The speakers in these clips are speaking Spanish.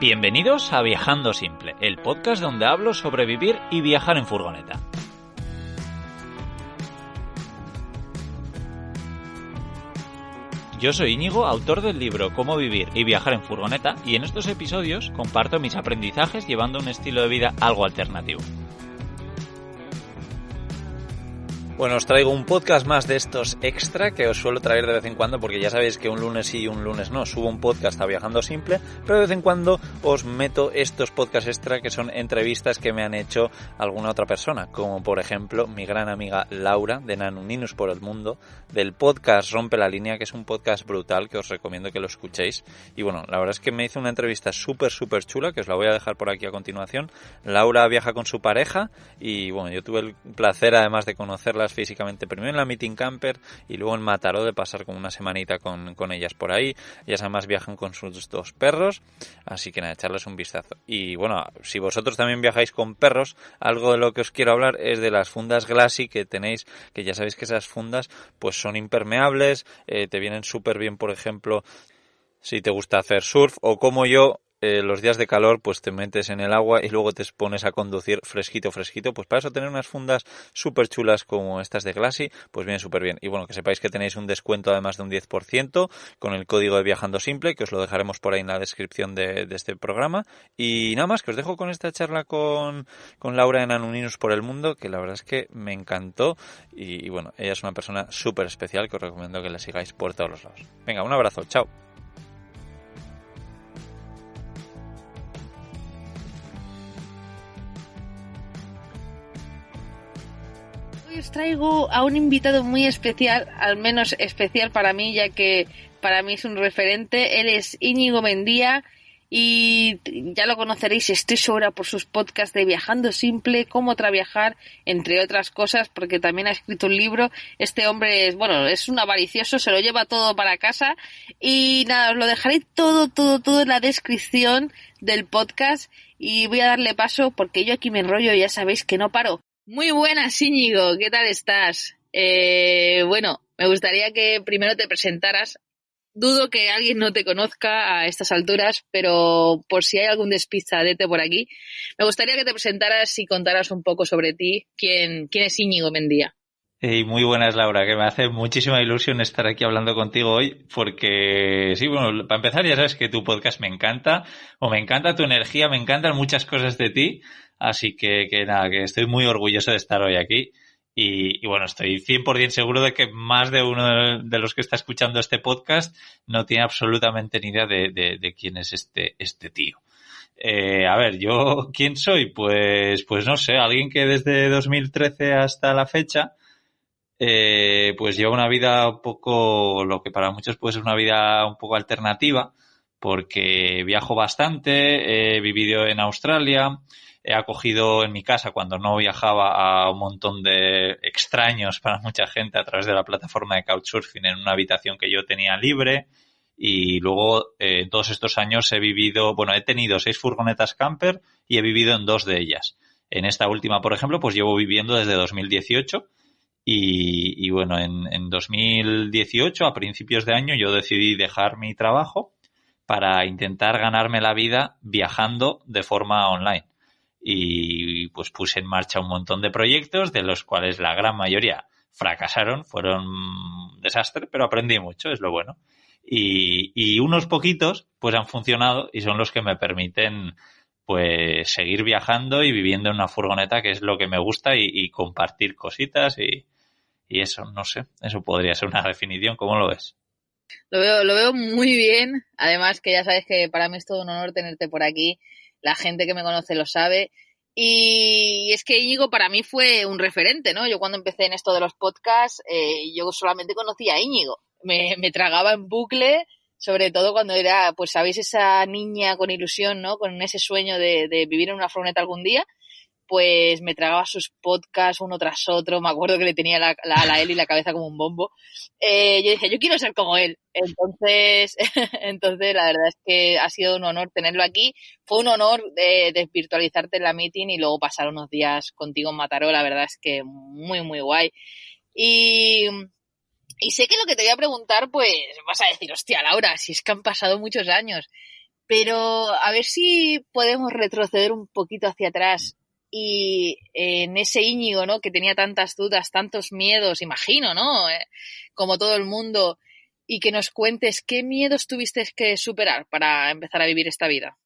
Bienvenidos a Viajando Simple, el podcast donde hablo sobre vivir y viajar en furgoneta. Yo soy Íñigo, autor del libro Cómo vivir y viajar en furgoneta, y en estos episodios comparto mis aprendizajes llevando un estilo de vida algo alternativo. Bueno, os traigo un podcast más de estos extra que os suelo traer de vez en cuando, porque ya sabéis que un lunes sí y un lunes no subo un podcast a Viajando Simple, pero de vez en cuando os meto estos podcasts extra que son entrevistas que me han hecho alguna otra persona, como por ejemplo mi gran amiga Laura de Nanuninus por el Mundo, del podcast Rompe la Línea, que es un podcast brutal que os recomiendo que lo escuchéis. Y bueno, la verdad es que me hizo una entrevista súper chula, que os la voy a dejar por aquí a continuación. Laura viaja con su pareja y bueno, yo tuve el placer además de conocerlas físicamente, primero en la Meeting Camper y luego en Mataró, de pasar como una semanita con ellas por ahí. Ellas además viajan con sus dos perros, así que nada, echarles un vistazo. Y bueno, si vosotros también viajáis con perros, algo de lo que os quiero hablar es de las fundas Glassy que tenéis, que ya sabéis que esas fundas pues son impermeables, te vienen súper bien, por ejemplo, si te gusta hacer surf, o como yo, los días de calor pues te metes en el agua y luego te pones a conducir fresquito, pues para eso tener unas fundas súper chulas como estas de Glassy, pues viene súper bien. Y bueno, que sepáis que tenéis un descuento además de un 10% con el código de Viajando Simple, que os lo dejaremos por ahí en la descripción de este programa. Y nada más, que os dejo con esta charla con Laura de Nanuninus por el Mundo, que la verdad es que me encantó y bueno, ella es una persona súper especial que os recomiendo que la sigáis por todos los lados. Venga, un abrazo, chao. Hoy os traigo a un invitado muy especial, al menos especial para mí, ya que para mí es un referente. Él es Íñigo Mendía y ya lo conoceréis, estoy segura, por sus podcasts de Viajando Simple, Cómo Traviajar, entre otras cosas, porque también ha escrito un libro. Este hombre es un avaricioso, se lo lleva todo para casa. Y nada, os lo dejaré todo en la descripción del podcast y voy a darle paso porque yo aquí me enrollo y ya sabéis que no paro. Muy buenas, Íñigo, ¿qué tal estás? Bueno, me gustaría que primero te presentaras. Dudo que alguien no te conozca a estas alturas, pero por si hay algún despistadete por aquí, me gustaría que te presentaras y contaras un poco sobre ti. ¿Quién es Íñigo Mendía? Y muy buenas, Laura, que me hace muchísima ilusión estar aquí hablando contigo hoy, porque sí, bueno, para empezar ya sabes que tu podcast me encanta, o me encanta tu energía, me encantan muchas cosas de ti, así que nada, que estoy muy orgulloso de estar hoy aquí y bueno, estoy 100% seguro de que más de uno de los que está escuchando este podcast no tiene absolutamente ni idea de quién es este tío. A ver, ¿yo quién soy? Pues no sé, alguien que desde 2013 hasta la fecha pues llevo una vida un poco, lo que para muchos puede ser una vida un poco alternativa, porque viajo bastante, he vivido en Australia, he acogido en mi casa cuando no viajaba a un montón de extraños para mucha gente a través de la plataforma de Couchsurfing en una habitación que yo tenía libre. Y luego, en todos estos años he tenido 6 furgonetas camper y he vivido en 2 de ellas. En esta última, por ejemplo, pues llevo viviendo desde 2018. Y bueno, en 2018, a principios de año, yo decidí dejar mi trabajo para intentar ganarme la vida viajando de forma online. Y pues puse en marcha un montón de proyectos, de los cuales la gran mayoría fracasaron, fueron un desastre, pero aprendí mucho, es lo bueno. Y unos poquitos pues han funcionado y son los que me permiten pues seguir viajando y viviendo en una furgoneta, que es lo que me gusta, y compartir cositas y eso, no sé, eso podría ser una definición. ¿Cómo lo ves? Lo veo muy bien. Además que ya sabes que para mí es todo un honor tenerte por aquí. La gente que me conoce lo sabe. Y es que Íñigo para mí fue un referente, ¿no? Yo cuando empecé en esto de los podcasts, yo solamente conocía a Íñigo. Me tragaba en bucle, sobre todo cuando era, pues sabéis, esa niña con ilusión, ¿no? Con ese sueño de vivir en una furgoneta algún día. Pues me tragaba sus podcasts uno tras otro. Me acuerdo que le tenía a él y la cabeza como un bombo. Yo dije, yo quiero ser como él. Entonces, la verdad es que ha sido un honor tenerlo aquí. Fue un honor desvirtualizarte en la meeting y luego pasar unos días contigo en Mataró. La verdad es que muy guay. Y sé que lo que te voy a preguntar, pues vas a decir, hostia, Laura, si es que han pasado muchos años. Pero a ver si podemos retroceder un poquito hacia atrás y en ese Íñigo, ¿no? Que tenía tantas dudas, tantos miedos, imagino, ¿no? Como todo el mundo, y que nos cuentes qué miedos tuviste que superar para empezar a vivir esta vida.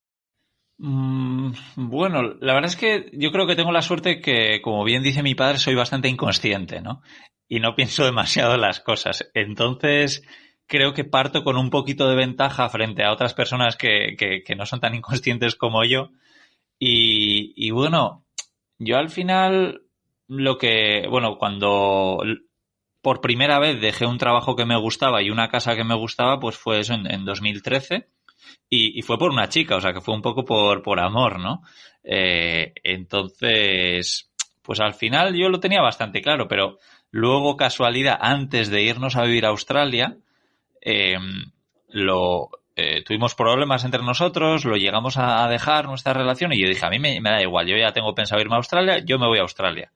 Bueno, la verdad es que yo creo que tengo la suerte que, como bien dice mi padre, soy bastante inconsciente, ¿no? Y no pienso demasiado en las cosas. Entonces, creo que parto con un poquito de ventaja frente a otras personas que no son tan inconscientes como yo. Y bueno, yo al final bueno, cuando por primera vez dejé un trabajo que me gustaba y una casa que me gustaba, pues fue eso en 2013. Y fue por una chica, o sea que fue un poco por amor, ¿no? Entonces, pues al final yo lo tenía bastante claro, pero luego, casualidad, antes de irnos a vivir a Australia, eh, tuvimos problemas entre nosotros, lo llegamos a dejar nuestra relación y yo dije, a mí me da igual, yo ya tengo pensado irme a Australia, yo me voy a Australia.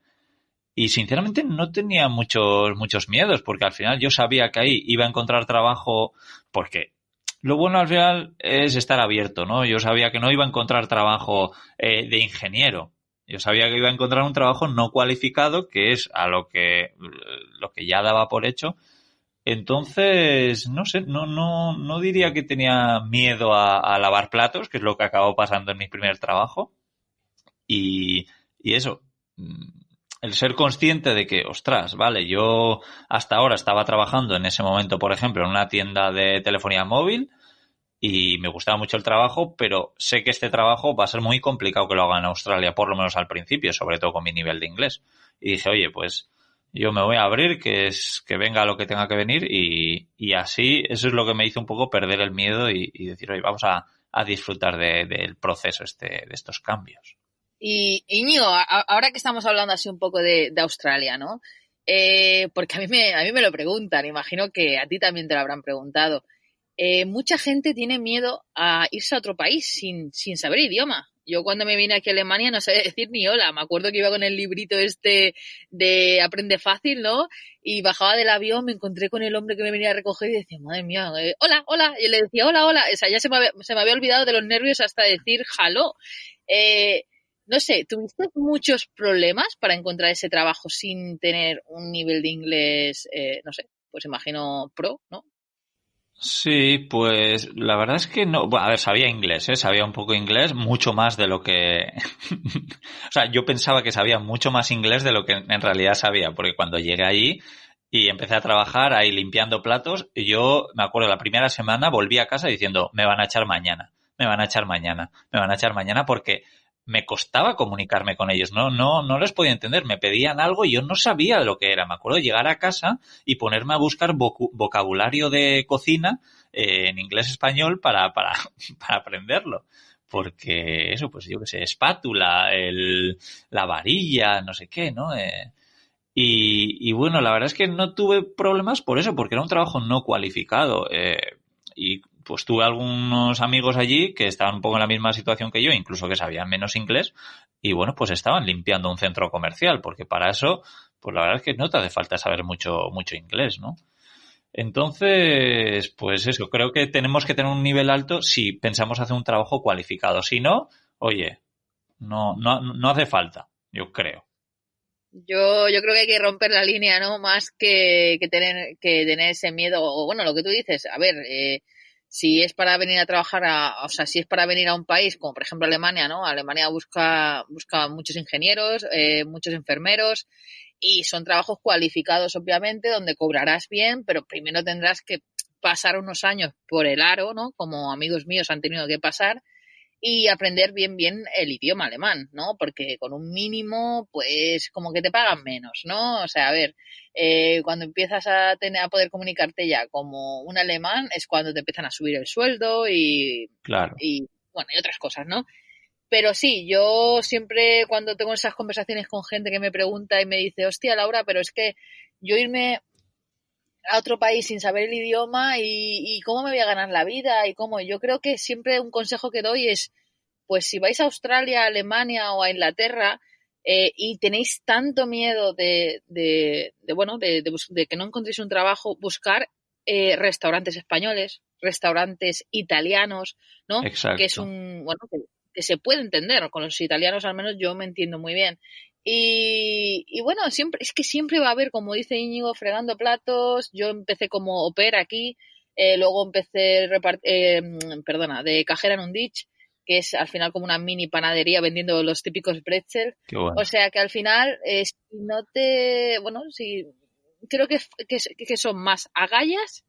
Y sinceramente no tenía muchos miedos, porque al final yo sabía que ahí iba a encontrar trabajo, porque lo bueno al final es estar abierto, ¿no? Yo sabía que no iba a encontrar trabajo de ingeniero. Yo sabía que iba a encontrar un trabajo no cualificado, que es a lo que ya daba por hecho. Entonces, no sé, no diría que tenía miedo a lavar platos, que es lo que acabó pasando en mi primer trabajo. Y, y eso, el ser consciente de que, ostras, vale, yo hasta ahora estaba trabajando en ese momento, por ejemplo, en una tienda de telefonía móvil y me gustaba mucho el trabajo, pero sé que este trabajo va a ser muy complicado que lo haga en Australia, por lo menos al principio, sobre todo con mi nivel de inglés. Y dije, oye, pues yo me voy a abrir, que venga lo que tenga que venir y así, eso es lo que me hizo un poco perder el miedo y decir, oye, vamos a disfrutar del proceso de estos cambios. Y Íñigo, ahora que estamos hablando así un poco de Australia, ¿no? Porque a mí me lo preguntan, imagino que a ti también te lo habrán preguntado. Mucha gente tiene miedo a irse a otro país sin saber idioma. Yo cuando me vine aquí a Alemania no sabía decir ni hola. Me acuerdo que iba con el librito este de Aprende Fácil, ¿no? Y bajaba del avión, me encontré con el hombre que me venía a recoger y decía, madre mía, hola, hola. Y le decía, hola, hola. O sea, ya se me había olvidado de los nervios hasta decir hello. Eh, no sé, ¿tuviste muchos problemas para encontrar ese trabajo sin tener un nivel de inglés, no sé, pues imagino pro, ¿no? Sí, pues la verdad es que no, bueno, a ver, sabía inglés, ¿eh? Sabía un poco inglés, mucho más de lo que... O sea, yo pensaba que sabía mucho más inglés de lo que en realidad sabía, porque cuando llegué allí y empecé a trabajar ahí limpiando platos, yo me acuerdo la primera semana volví a casa diciendo, me van a echar mañana, me van a echar mañana, me van a echar mañana porque me costaba comunicarme con ellos, no les podía entender, me pedían algo y yo no sabía lo que era. Me acuerdo de llegar a casa y ponerme a buscar vocabulario de cocina en inglés-español para aprenderlo. Porque eso, pues yo qué sé, espátula, la varilla, no sé qué, ¿no? Y bueno, la verdad es que no tuve problemas por eso, porque era un trabajo no cualificado. Y pues tuve algunos amigos allí que estaban un poco en la misma situación que yo, incluso que sabían menos inglés, y bueno, pues estaban limpiando un centro comercial, porque para eso, pues la verdad es que no te hace falta saber mucho inglés, ¿no? Entonces, pues eso, creo que tenemos que tener un nivel alto si pensamos hacer un trabajo cualificado. Si no, oye, no hace falta, yo creo. Yo creo que hay que romper la línea, ¿no? Más que tener ese miedo, o bueno, lo que tú dices, a ver, si es para venir a trabajar o sea, si es para venir a un país como por ejemplo Alemania, ¿no? Alemania busca muchos ingenieros, muchos enfermeros y son trabajos cualificados obviamente donde cobrarás bien, pero primero tendrás que pasar unos años por el aro, ¿no? Como amigos míos han tenido que pasar y aprender bien el idioma alemán, ¿no? Porque con un mínimo, pues como que te pagan menos, ¿no? O sea, a ver, cuando empiezas a poder comunicarte ya como un alemán es cuando te empiezan a subir el sueldo Claro. y bueno, y otras cosas, ¿no? Pero sí, yo siempre cuando tengo esas conversaciones con gente que me pregunta y me dice, hostia, Laura, pero es que yo irme a otro país sin saber el idioma y cómo me voy a ganar la vida y cómo. Yo creo que siempre un consejo que doy es, pues si vais a Australia, a Alemania o a Inglaterra y tenéis tanto miedo bueno, de que no encontréis un trabajo, buscar restaurantes españoles, restaurantes italianos, ¿no? Exacto. Que es bueno, que se puede entender, con los italianos al menos yo me entiendo muy bien. Y bueno, siempre va a haber, como dice Íñigo, fregando platos. Yo empecé como au pair aquí, luego empecé de cajera en un ditch, que es al final como una mini panadería vendiendo los típicos pretzels. Qué bueno. O sea que al final, creo que son más agallas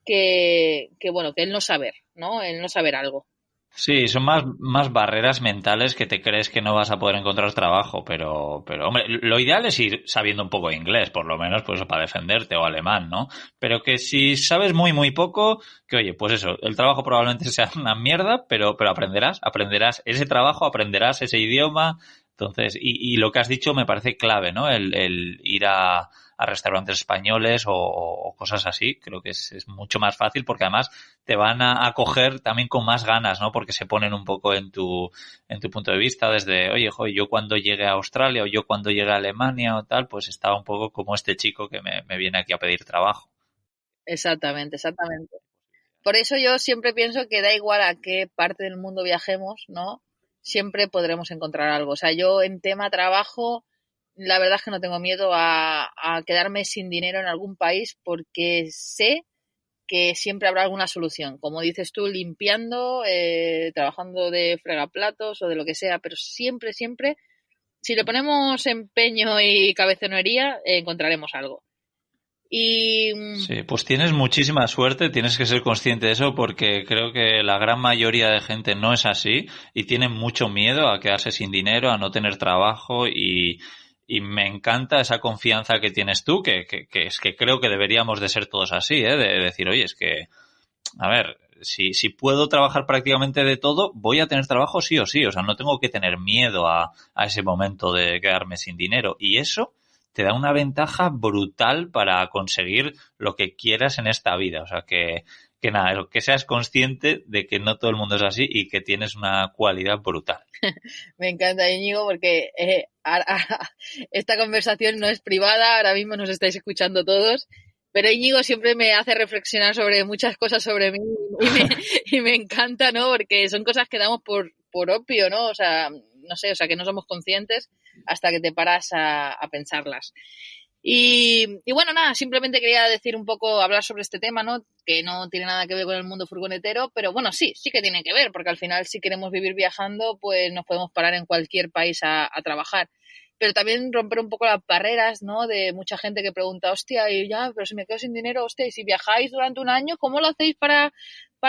que el no saber, ¿no? El no saber algo. Sí, son más barreras mentales que te crees que no vas a poder encontrar trabajo, pero hombre, lo ideal es ir sabiendo un poco de inglés, por lo menos, pues para defenderte, o alemán, ¿no? Pero que si sabes muy poco, que oye, pues eso, el trabajo probablemente sea una mierda, pero aprenderás ese trabajo, aprenderás ese idioma. Entonces, y lo que has dicho me parece clave, ¿no? El ir a restaurantes españoles o cosas así, creo que es mucho más fácil porque además te van a acoger también con más ganas, ¿no? Porque se ponen un poco en tu punto de vista desde, oye, yo cuando llegue a Australia o yo cuando llegue a Alemania o tal, pues estaba un poco como este chico que me viene aquí a pedir trabajo. Exactamente. Por eso yo siempre pienso que da igual a qué parte del mundo viajemos, ¿no? Siempre podremos encontrar algo. O sea, yo en tema trabajo, la verdad es que no tengo miedo a quedarme sin dinero en algún país porque sé que siempre habrá alguna solución. Como dices tú, limpiando, trabajando de fregaplatos o de lo que sea, pero siempre, si le ponemos empeño y cabezonería, encontraremos algo. Y sí, pues tienes muchísima suerte, tienes que ser consciente de eso porque creo que la gran mayoría de gente no es así y tiene mucho miedo a quedarse sin dinero, a no tener trabajo y me encanta esa confianza que tienes tú, que es que creo que deberíamos de ser todos así, ¿eh? De decir, oye, es que, a ver, si puedo trabajar prácticamente de todo, voy a tener trabajo sí o sí, o sea, no tengo que tener miedo a ese momento de quedarme sin dinero y eso te da una ventaja brutal para conseguir lo que quieras en esta vida. O sea, que nada, que seas consciente de que no todo el mundo es así y que tienes una cualidad brutal. Me encanta, Íñigo, porque esta conversación no es privada, ahora mismo nos estáis escuchando todos, pero Íñigo siempre me hace reflexionar sobre muchas cosas sobre mí y me encanta, ¿no? Porque son cosas que damos por obvio, ¿no? O sea, no sé, o sea, que no somos conscientes hasta que te paras a pensarlas. Y bueno, nada, simplemente quería decir un poco, hablar sobre este tema, ¿no? Que no tiene nada que ver con el mundo furgonetero, pero bueno, sí que tiene que ver, porque al final si queremos vivir viajando, pues nos podemos parar en cualquier país a trabajar. Pero también romper un poco las barreras, ¿no? De mucha gente que pregunta, hostia, y ya, pero si me quedo sin dinero, hostia, y si viajáis durante un año, ¿cómo lo hacéis para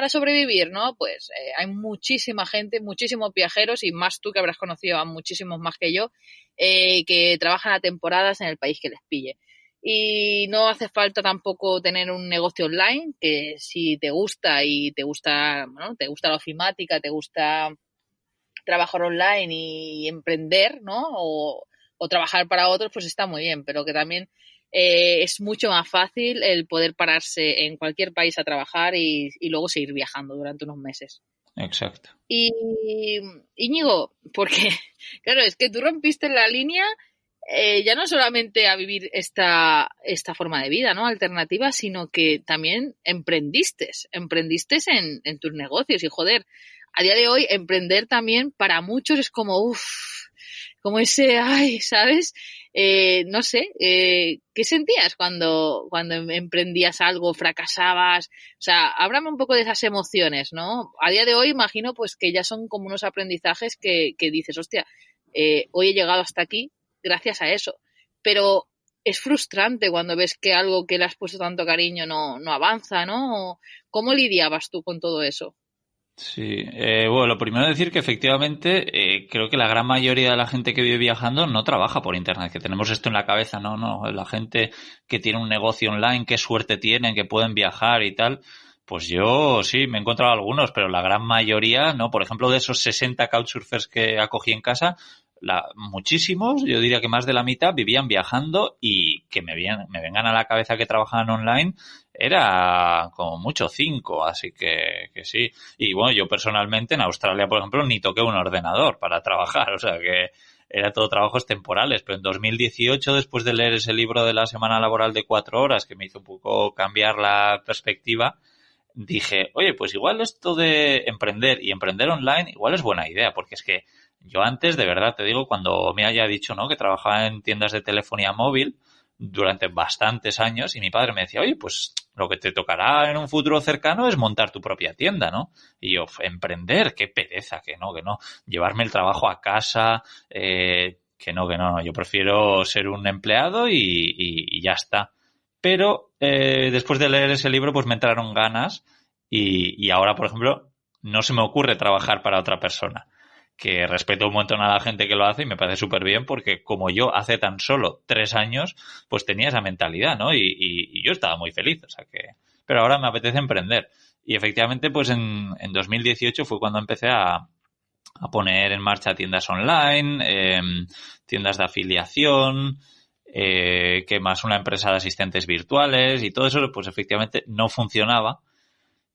sobrevivir, ¿no? Pues hay muchísima gente, muchísimos viajeros, y más tú que habrás conocido a muchísimos más que yo, que trabajan a temporadas en el país que les pille. Y no hace falta tampoco tener un negocio online, que si te gusta y te gusta, ¿no? Te gusta la ofimática, te gusta trabajar online y emprender, ¿no? O trabajar para otros, pues está muy bien, pero que también es mucho más fácil el poder pararse en cualquier país a trabajar y luego seguir viajando durante unos meses. Exacto. Y Íñigo, porque claro, es que tú rompiste la línea ya no solamente a vivir esta forma de vida, ¿no? Alternativa, sino que también emprendiste en tus negocios y joder, a día de hoy emprender también para muchos es como como ese, ay, ¿sabes? No sé, ¿qué sentías cuando emprendías algo, fracasabas? O sea, háblame un poco de esas emociones, ¿no? A día de hoy imagino pues que ya son como unos aprendizajes que dices, hostia, hoy he llegado hasta aquí gracias a eso. Pero es frustrante cuando ves que algo que le has puesto tanto cariño no avanza, ¿no? ¿Cómo lidiabas tú con todo eso? Sí, bueno, lo primero es decir que efectivamente creo que la gran mayoría de la gente que vive viajando no trabaja por internet, que tenemos esto en la cabeza, no, la gente que tiene un negocio online, qué suerte tienen, que pueden viajar y tal, pues yo sí, me he encontrado algunos, pero la gran mayoría no, por ejemplo de esos 60 couchsurfers que acogí en casa, muchísimos, yo diría que más de la mitad vivían viajando y que me vengan a la cabeza que trabajaban online era como mucho 5, así que sí. Y bueno, yo personalmente en Australia, por ejemplo, ni toqué un ordenador para trabajar, o sea que era todo trabajos temporales, pero en 2018, después de leer ese libro de la semana laboral de 4 horas, que me hizo un poco cambiar la perspectiva, dije, oye, pues igual esto de emprender y emprender online igual es buena idea, porque es que yo antes, de verdad te digo, cuando me haya dicho, ¿no?, que trabajaba en tiendas de telefonía móvil durante bastantes años y mi padre me decía, oye, pues lo que te tocará en un futuro cercano es montar tu propia tienda, ¿no? Y yo, emprender, qué pereza, que no, llevarme el trabajo a casa, que no, yo prefiero ser un empleado y ya está. Pero después de leer ese libro, pues me entraron ganas y ahora, por ejemplo, no se me ocurre trabajar para otra persona. Que respeto un montón a la gente que lo hace y me parece súper bien porque como yo hace tan solo 3 años, pues tenía esa mentalidad, ¿no? Y yo estaba muy feliz, o sea que... Pero ahora me apetece emprender. Y efectivamente, pues en 2018 fue cuando empecé a poner en marcha tiendas online, tiendas de afiliación, que más una empresa de asistentes virtuales y todo eso, pues efectivamente no funcionaba.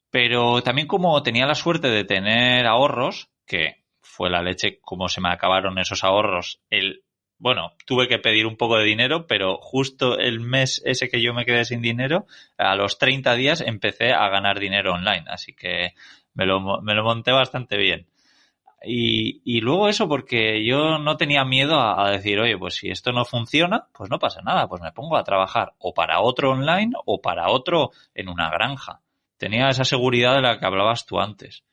Pero también como tenía la suerte de tener ahorros, que fue la leche como se me acabaron esos ahorros, bueno, tuve que pedir un poco de dinero, pero justo el mes ese que yo me quedé sin dinero, a los 30 días empecé a ganar dinero online, así que me lo monté bastante bien. Y luego eso porque yo no tenía miedo a decir, oye, pues si esto no funciona, pues no pasa nada, pues me pongo a trabajar o para otro online o para otro en una granja. Tenía esa seguridad de la que hablabas tú antes.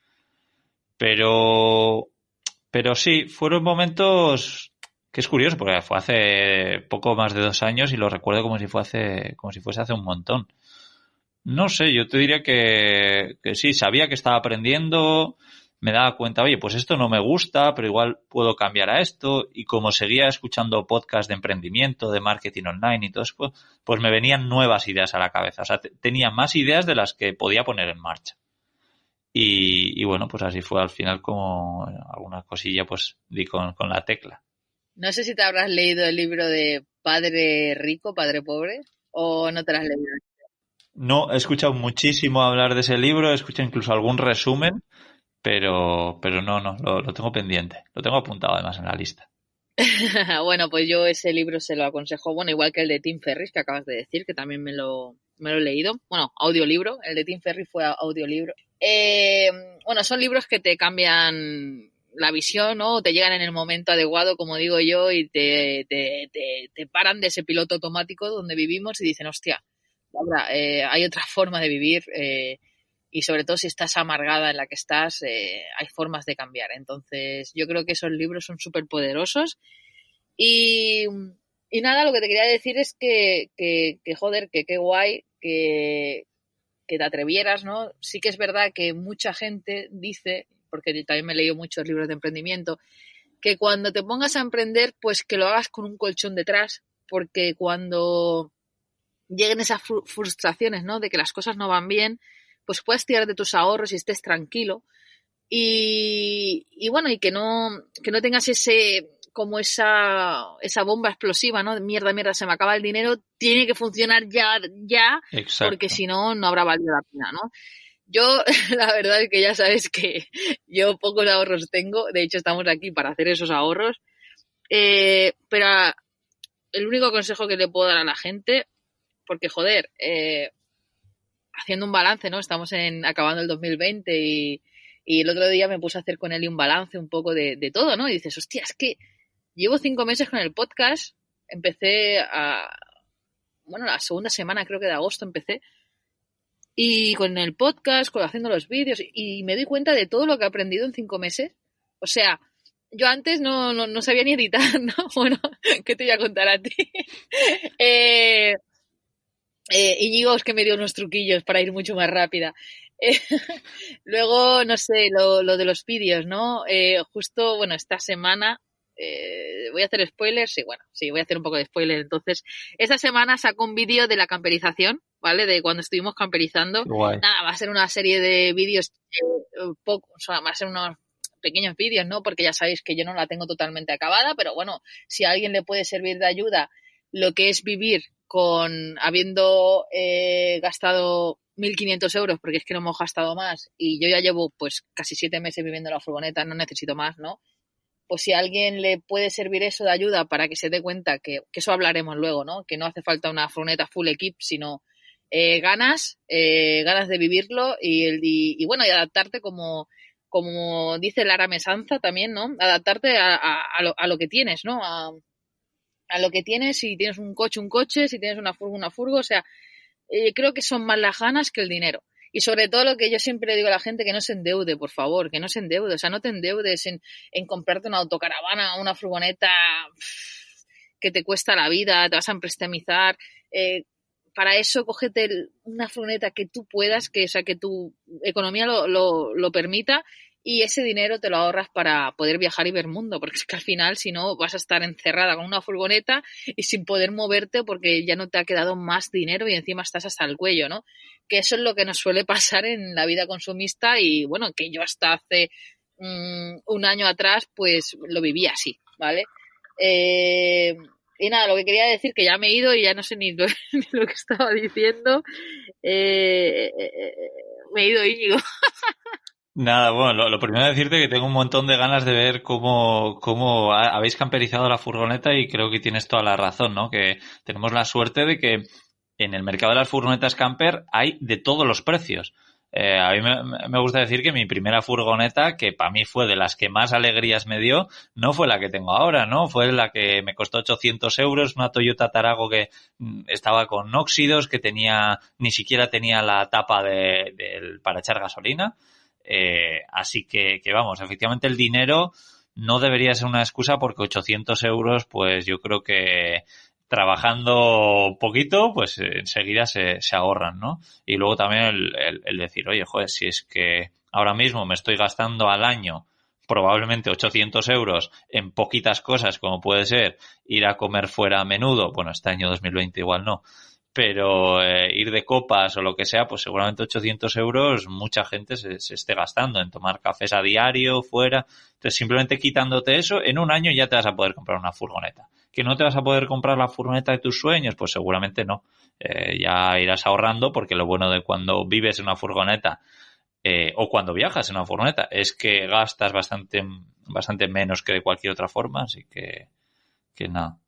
Pero, pero sí, fueron momentos que es curioso porque fue hace poco más de 2 años y lo recuerdo como si fuese hace un montón. No sé, yo te diría que sí, sabía que estaba aprendiendo, me daba cuenta, oye, pues esto no me gusta, pero igual puedo cambiar a esto. Y como seguía escuchando podcasts de emprendimiento, de marketing online y todo eso, pues me venían nuevas ideas a la cabeza. O sea, tenía más ideas de las que podía poner en marcha. Y bueno, pues así fue al final como alguna cosilla pues di con la tecla. No sé si te habrás leído el libro de Padre Rico, Padre Pobre, o no te lo has leído. No, he escuchado muchísimo hablar de ese libro, he escuchado incluso algún resumen, pero no, lo tengo pendiente. Lo tengo apuntado además en la lista. Bueno, pues yo ese libro se lo aconsejo, bueno, igual que el de Tim Ferriss que acabas de decir, que también me lo he leído. Bueno, audiolibro, el de Tim Ferriss fue audiolibro. Bueno, son libros que te cambian la visión, ¿no? Te llegan en el momento adecuado, como digo yo, y te paran de ese piloto automático donde vivimos y dicen, hostia, ahora, hay otra forma de vivir, y sobre todo si estás amargada en la que estás, hay formas de cambiar. Entonces, yo creo que esos libros son súper poderosos. Y, y nada, lo que te quería decir es que joder, que qué guay que te atrevieras, ¿no? Sí que es verdad que mucha gente dice, porque también me he leído muchos libros de emprendimiento, que cuando te pongas a emprender, pues que lo hagas con un colchón detrás, porque cuando lleguen esas frustraciones, ¿no? De que las cosas no van bien, pues puedes tirar de tus ahorros y estés tranquilo. Y bueno, y que no tengas esa bomba explosiva, ¿no? Mierda, se me acaba el dinero, tiene que funcionar ya, porque Exacto. si no, no habrá valido la pena, ¿no? Yo, la verdad es que ya sabes que yo pocos ahorros tengo, de hecho estamos aquí para hacer esos ahorros, pero el único consejo que le puedo dar a la gente, porque joder, haciendo un balance, ¿no? Estamos acabando el 2020 y el otro día me puse a hacer con él un balance un poco de todo, ¿no? Y dices, hostia, es que llevo 5 meses con el podcast, bueno, la segunda semana creo que de agosto empecé, y con el podcast, haciendo los vídeos, y me doy cuenta de todo lo que he aprendido en 5 meses. O sea, yo antes no sabía ni editar, ¿no? Bueno, ¿qué te voy a contar a ti? eh, Íñigo es que me dio unos truquillos para ir mucho más rápida. Eh, Luego, no sé, lo de los vídeos, ¿no? Justo, bueno, esta semana voy a hacer spoilers, sí, bueno, sí, voy a hacer un poco de spoiler. Entonces, esta semana saco un vídeo de la camperización, ¿vale? De cuando estuvimos camperizando. Qué guay. Nada, va a ser una serie de vídeos, o sea, va a ser unos pequeños vídeos, ¿no? Porque ya sabéis que yo no la tengo totalmente acabada, pero bueno, si a alguien le puede servir de ayuda lo que es vivir habiendo gastado 1.500 euros, porque es que no hemos gastado más, y yo ya llevo pues casi 7 meses viviendo en la furgoneta, no necesito más, ¿no? Pues si a alguien le puede servir eso de ayuda para que se dé cuenta que eso hablaremos luego, ¿no? Que no hace falta una furgoneta full equip, sino ganas de vivirlo y bueno, y adaptarte como dice Lara Mesanza también, ¿no? Adaptarte a lo que tienes, ¿no? A lo que tienes, si tienes un coche, si tienes una furgo, o sea, creo que son más las ganas que el dinero. Y sobre todo lo que yo siempre le digo a la gente, que no se endeude, por favor, que no se endeude. O sea, no te endeudes en comprarte una autocaravana, una furgoneta que te cuesta la vida, te vas a emprestamizar. Para eso, cógete una furgoneta que tú puedas, o sea, que tu economía lo permita, y ese dinero te lo ahorras para poder viajar y ver mundo, porque es que al final, si no, vas a estar encerrada con una furgoneta y sin poder moverte porque ya no te ha quedado más dinero y encima estás hasta el cuello, ¿no? Que eso es lo que nos suele pasar en la vida consumista y, bueno, que yo hasta hace un año atrás, pues lo vivía así, ¿vale? Y nada, lo que quería decir, que ya me he ido y ya no sé ni lo que estaba diciendo. Me he ido, Íñigo. Nada, bueno, lo primero es decirte que tengo un montón de ganas de ver cómo habéis camperizado la furgoneta y creo que tienes toda la razón, ¿no? Que tenemos la suerte de que en el mercado de las furgonetas camper hay de todos los precios. A mí me gusta decir que mi primera furgoneta, que para mí fue de las que más alegrías me dio, no fue la que tengo ahora, ¿no? Fue la que me costó 800 euros, una Toyota Tarago que estaba con óxidos, que ni siquiera tenía la tapa para echar gasolina. Así que vamos, efectivamente el dinero no debería ser una excusa porque 800 euros, pues yo creo que trabajando poquito, pues enseguida se ahorran, ¿no? Y luego también el decir, oye, joder, si es que ahora mismo me estoy gastando al año probablemente 800 euros en poquitas cosas, como puede ser ir a comer fuera a menudo, bueno, este año 2020 igual no, pero ir de copas o lo que sea, pues seguramente 800 euros mucha gente se esté gastando en tomar cafés a diario, fuera. Entonces, simplemente quitándote eso, en un año ya te vas a poder comprar una furgoneta. ¿Que no te vas a poder comprar la furgoneta de tus sueños? Pues seguramente no. Ya irás ahorrando, porque lo bueno de cuando vives en una furgoneta o cuando viajas en una furgoneta es que gastas bastante menos que de cualquier otra forma, así que nada.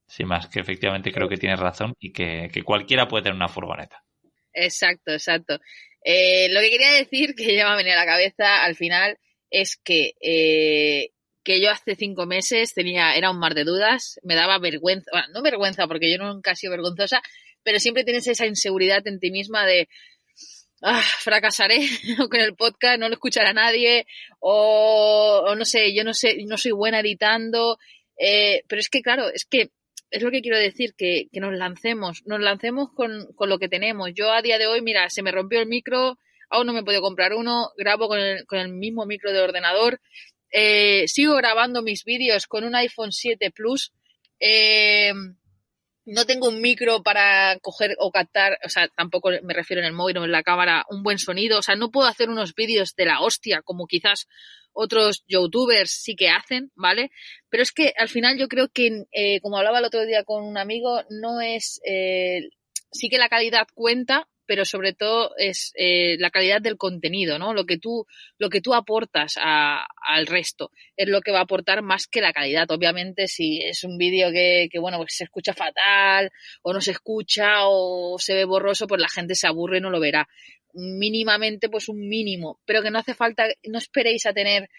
Sin más, que efectivamente creo que tienes razón y que cualquiera puede tener una furgoneta. Exacto, exacto. Lo que quería decir, que ya me ha venido a la cabeza al final, es que yo hace 5 meses era un mar de dudas, me daba vergüenza, bueno, no vergüenza porque yo nunca he sido vergonzosa, pero siempre tienes esa inseguridad en ti misma de fracasaré con el podcast, no lo escuchará nadie, o no sé, yo no sé, no soy buena editando, pero es que claro, es lo que quiero decir, que nos lancemos con lo que tenemos. Yo a día de hoy, mira, se me rompió el micro, aún no me he podido comprar uno, grabo con el mismo micro de ordenador, sigo grabando mis vídeos con un iPhone 7 Plus, no tengo un micro para coger o captar, o sea, tampoco me refiero en el móvil o en la cámara, un buen sonido, o sea, no puedo hacer unos vídeos de la hostia como quizás otros youtubers sí que hacen, ¿vale? Pero es que al final yo creo que, como hablaba el otro día con un amigo, no es, sí que la calidad cuenta, pero sobre todo es la calidad del contenido, ¿no? Lo que tú aportas al resto es lo que va a aportar más que la calidad. Obviamente, si es un vídeo que bueno, pues se escucha fatal, o no se escucha, o se ve borroso, pues la gente se aburre y no lo verá. Mínimamente, pues un mínimo, pero que no hace falta, no esperéis a tener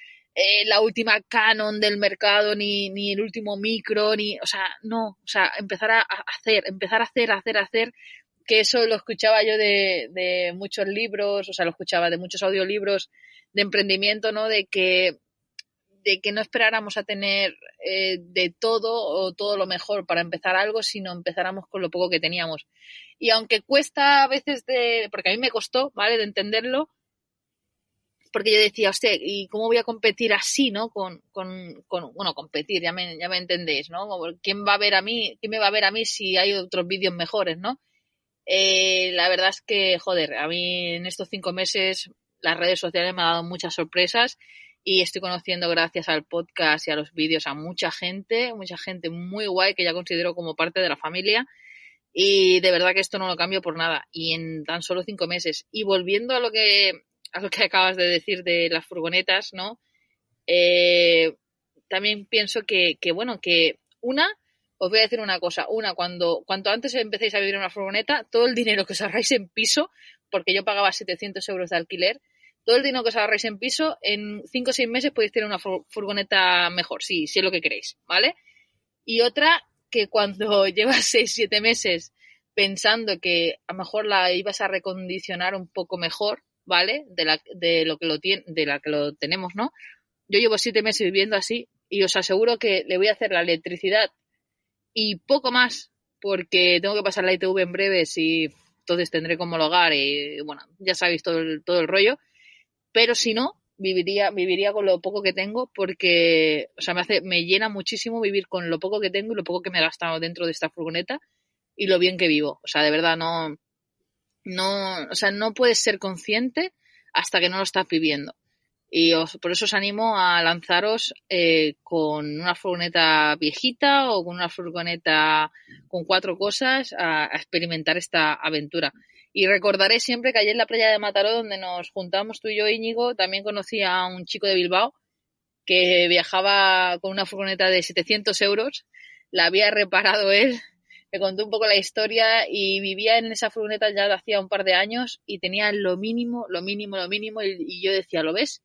la última Canon del mercado, ni el último micro, o sea, no, o sea, empezar a hacer, que eso lo escuchaba yo de muchos libros, o sea, lo escuchaba de muchos audiolibros de emprendimiento, ¿no? De que no esperáramos a tener de todo o todo lo mejor para empezar algo, sino empezáramos con lo poco que teníamos. Y aunque cuesta a veces porque a mí me costó, ¿vale? De entenderlo, porque yo decía, hostia, ¿y cómo voy a competir así, ¿no? Bueno, competir, ya me entendéis, ¿no? ¿Quién me va a ver a mí si hay otros vídeos mejores, ¿no? La verdad es que, joder, a mí en estos 5 meses las redes sociales me han dado muchas sorpresas y estoy conociendo gracias al podcast y a los vídeos a mucha gente muy guay que ya considero como parte de la familia, y de verdad que esto no lo cambio por nada, y en tan solo 5 meses. Y volviendo a lo que acabas de decir de las furgonetas, ¿no? También pienso que bueno, que os voy a decir una cosa. Cuanto antes empecéis a vivir en una furgoneta, todo el dinero que os ahorráis en piso, porque yo pagaba 700 euros de alquiler, todo el dinero que os ahorráis en piso, en 5 o 6 meses podéis tener una furgoneta mejor, si es lo que queréis, ¿vale? Y otra, que cuando llevas 6 7 meses pensando que a lo mejor la ibas a recondicionar un poco mejor, ¿vale? De la que lo tenemos, ¿no? Yo llevo 7 meses viviendo así y os aseguro que le voy a hacer la electricidad y poco más, porque tengo que pasar la ITV en breves y entonces tendré que homologar y, bueno, ya sabéis todo el rollo. Pero si no, viviría con lo poco que tengo porque, o sea, me llena muchísimo vivir con lo poco que tengo y lo poco que me he gastado dentro de esta furgoneta y lo bien que vivo. O sea, de verdad, o sea, no puedes ser consciente hasta que no lo estás viviendo. Y por eso os animo a lanzaros con una furgoneta viejita o con una furgoneta con 4 cosas a experimentar esta aventura. Y recordaré siempre que ayer en la playa de Mataró, donde nos juntamos tú y yo, Íñigo, también conocí a un chico de Bilbao que viajaba con una furgoneta de 700 euros. La había reparado él, me contó un poco la historia y vivía en esa furgoneta ya de hacía un par de años y tenía lo mínimo y yo decía, ¿lo ves?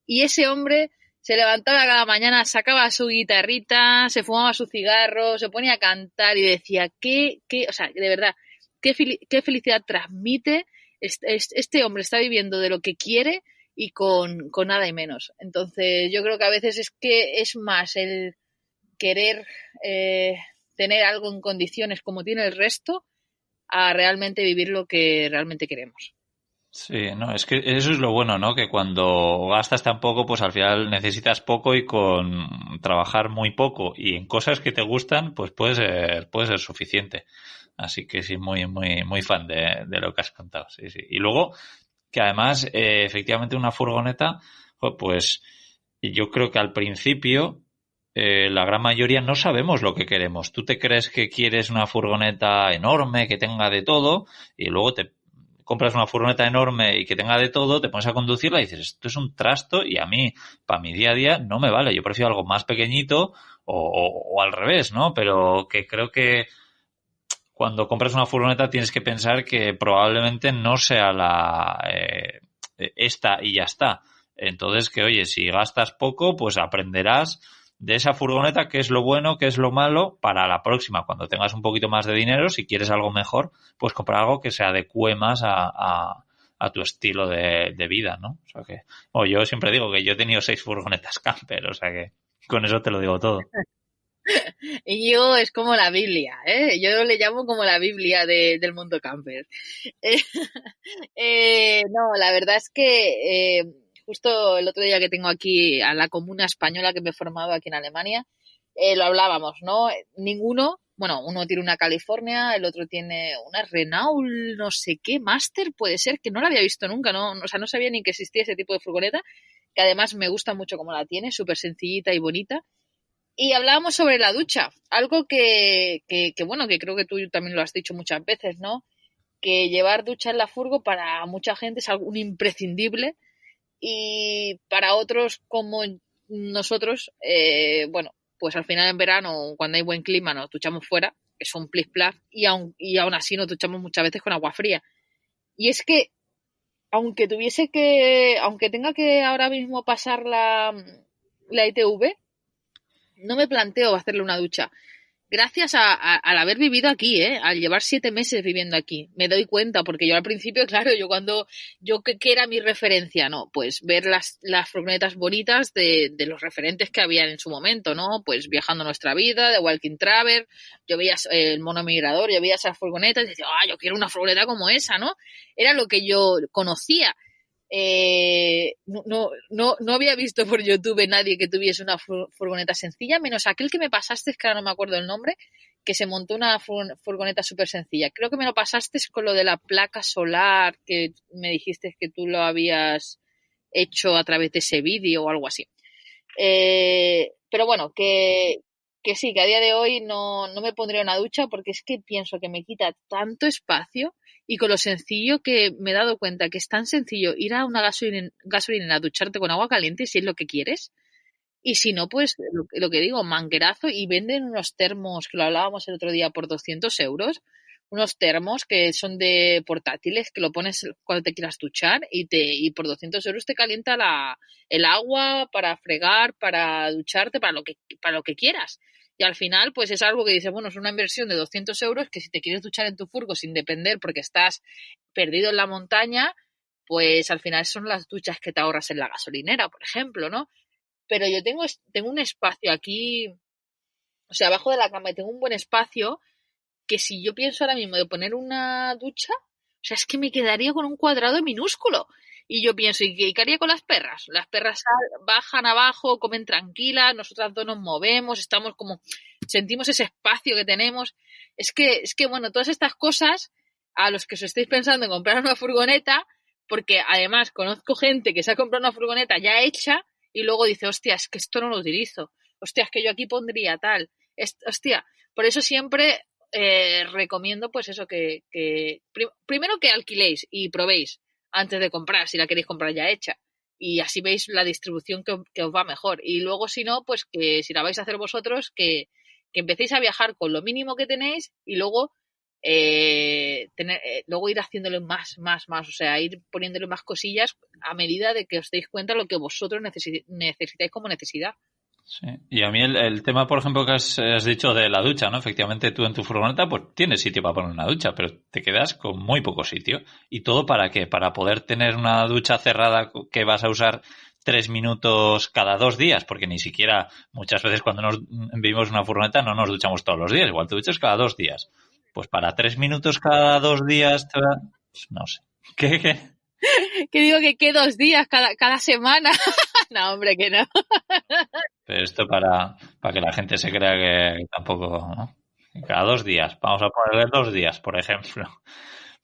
Y ese hombre se levantaba cada mañana, sacaba su guitarrita, se fumaba su cigarro, se ponía a cantar y decía, o sea, de verdad, qué felicidad transmite. Este hombre está viviendo de lo que quiere y con nada y menos. Entonces, yo creo que a veces es que es más el querer tener algo en condiciones como tiene el resto a realmente vivir lo que realmente queremos. Sí, no, es que eso es lo bueno, ¿no? Que cuando gastas tan poco, pues al final necesitas poco y con trabajar muy poco y en cosas que te gustan, pues puede ser suficiente. Así que sí, muy fan de lo que has contado. Sí, sí. Y luego, que además, efectivamente una furgoneta, pues yo creo que al principio, la gran mayoría no sabemos lo que queremos. Tú te crees que quieres una furgoneta enorme, que tenga de todo, y luego te compras una furgoneta enorme y que tenga de todo, te pones a conducirla y dices, esto es un trasto y a mí, para mi día a día, no me vale. Yo prefiero algo más pequeñito o al revés, ¿no? Pero que creo que cuando compras una furgoneta tienes que pensar que probablemente no sea esta y ya está. Entonces, que oye, si gastas poco, pues aprenderás de esa furgoneta qué es lo bueno, qué es lo malo para la próxima. Cuando tengas un poquito más de dinero, si quieres algo mejor, pues comprar algo que se adecue más a tu estilo de vida, ¿no? O sea que, yo siempre digo que yo he tenido 6 furgonetas camper, o sea que con eso te lo digo todo. Íñigo es como la Biblia, ¿eh? Yo le llamo como la Biblia del mundo camper. No, la verdad es que justo el otro día que tengo aquí a la comuna española que me he formado aquí en Alemania, lo hablábamos, ¿no? Ninguno, bueno, uno tiene una California, el otro tiene una Renault, no sé qué, Master, puede ser, que no la había visto nunca, ¿no? O sea, no sabía ni que existía ese tipo de furgoneta, que además me gusta mucho como la tiene, súper sencillita y bonita. Y hablábamos sobre la ducha, algo bueno, que creo que tú también lo has dicho muchas veces, ¿no? Que llevar ducha en la furgo para mucha gente es algo un imprescindible y para otros como nosotros, bueno, pues al final en verano, cuando hay buen clima, nos duchamos fuera, que es un plis plas, y aún así nos duchamos muchas veces con agua fría. Y es que, aunque tenga que ahora mismo pasar la ITV, no me planteo hacerle una ducha. Gracias al haber vivido aquí, al llevar 7 meses viviendo aquí, me doy cuenta, porque yo al principio, claro, ¿qué era mi referencia? No, pues ver las furgonetas bonitas de los referentes que habían en su momento, ¿no? Pues Viajando Nuestra Vida, de Walking Travel, yo veía el Mono Migrador, yo veía esas furgonetas y decía, yo quiero una furgoneta como esa, ¿no? Era lo que yo conocía. No había visto por YouTube nadie que tuviese una furgoneta sencilla, menos aquel que me pasaste, es que ahora no me acuerdo el nombre, que se montó una furgoneta súper sencilla. Creo que me lo pasaste con lo de la placa solar, que me dijiste que tú lo habías hecho a través de ese vídeo o algo así. Pero bueno, que sí, que a día de hoy no me pondría una ducha porque es que pienso que me quita tanto espacio. Y con lo sencillo que me he dado cuenta que es tan sencillo ir a una gasolinera a ducharte con agua caliente si es lo que quieres, Y si no, pues lo que digo, manguerazo, y venden unos termos, que lo hablábamos el otro día, por 200 euros, unos termos que son de portátiles, que lo pones cuando te quieras duchar y por 200 euros te calienta el agua para fregar, para ducharte, para lo que quieras. Y al final, pues es algo que dices, bueno, es una inversión de 200 euros que si te quieres duchar en tu furgo sin depender porque estás perdido en la montaña, pues al final son las duchas que te ahorras en la gasolinera, por ejemplo, ¿no? Pero yo tengo un espacio aquí, o sea, abajo de la cama tengo un buen espacio que si yo pienso ahora mismo de poner una ducha, o sea, es que me quedaría con un cuadrado minúsculo. Y yo pienso, ¿y qué haría con las perras? Las perras bajan abajo, comen tranquilas, nosotras dos nos movemos, estamos como, sentimos ese espacio que tenemos. Es que bueno, todas estas cosas, a los que os estáis pensando en comprar una furgoneta, porque además conozco gente que se ha comprado una furgoneta ya hecha y luego dice, hostia, es que esto no lo utilizo. Hostia, es que yo aquí pondría tal. Hostia, por eso siempre recomiendo pues eso, primero que alquiléis y probéis antes de comprar, si la queréis comprar ya hecha. Y así veis la distribución que os va mejor. Y luego, si no, pues que si la vais a hacer vosotros, que empecéis a viajar con lo mínimo que tenéis y luego luego ir haciéndole más. O sea, ir poniéndole más cosillas a medida de que os deis cuenta lo que vosotros necesitáis como necesidad. Sí. Y a mí el tema, por ejemplo, que has dicho de la ducha, ¿no? Efectivamente, tú en tu furgoneta pues tienes sitio para poner una ducha, pero te quedas con muy poco sitio. ¿Y todo para qué? Para poder tener una ducha cerrada que vas a usar 3 minutos cada 2 días, porque ni siquiera muchas veces cuando nos vivimos en una furgoneta no nos duchamos todos los días, igual te duchas cada 2 días. Pues para 3 minutos cada 2 días, pues no sé. ¿Qué? Que digo que 2 días cada semana. No, hombre, que no. Pero esto para que la gente se crea que tampoco, ¿no? Cada 2 días. Vamos a ponerle 2 días, por ejemplo.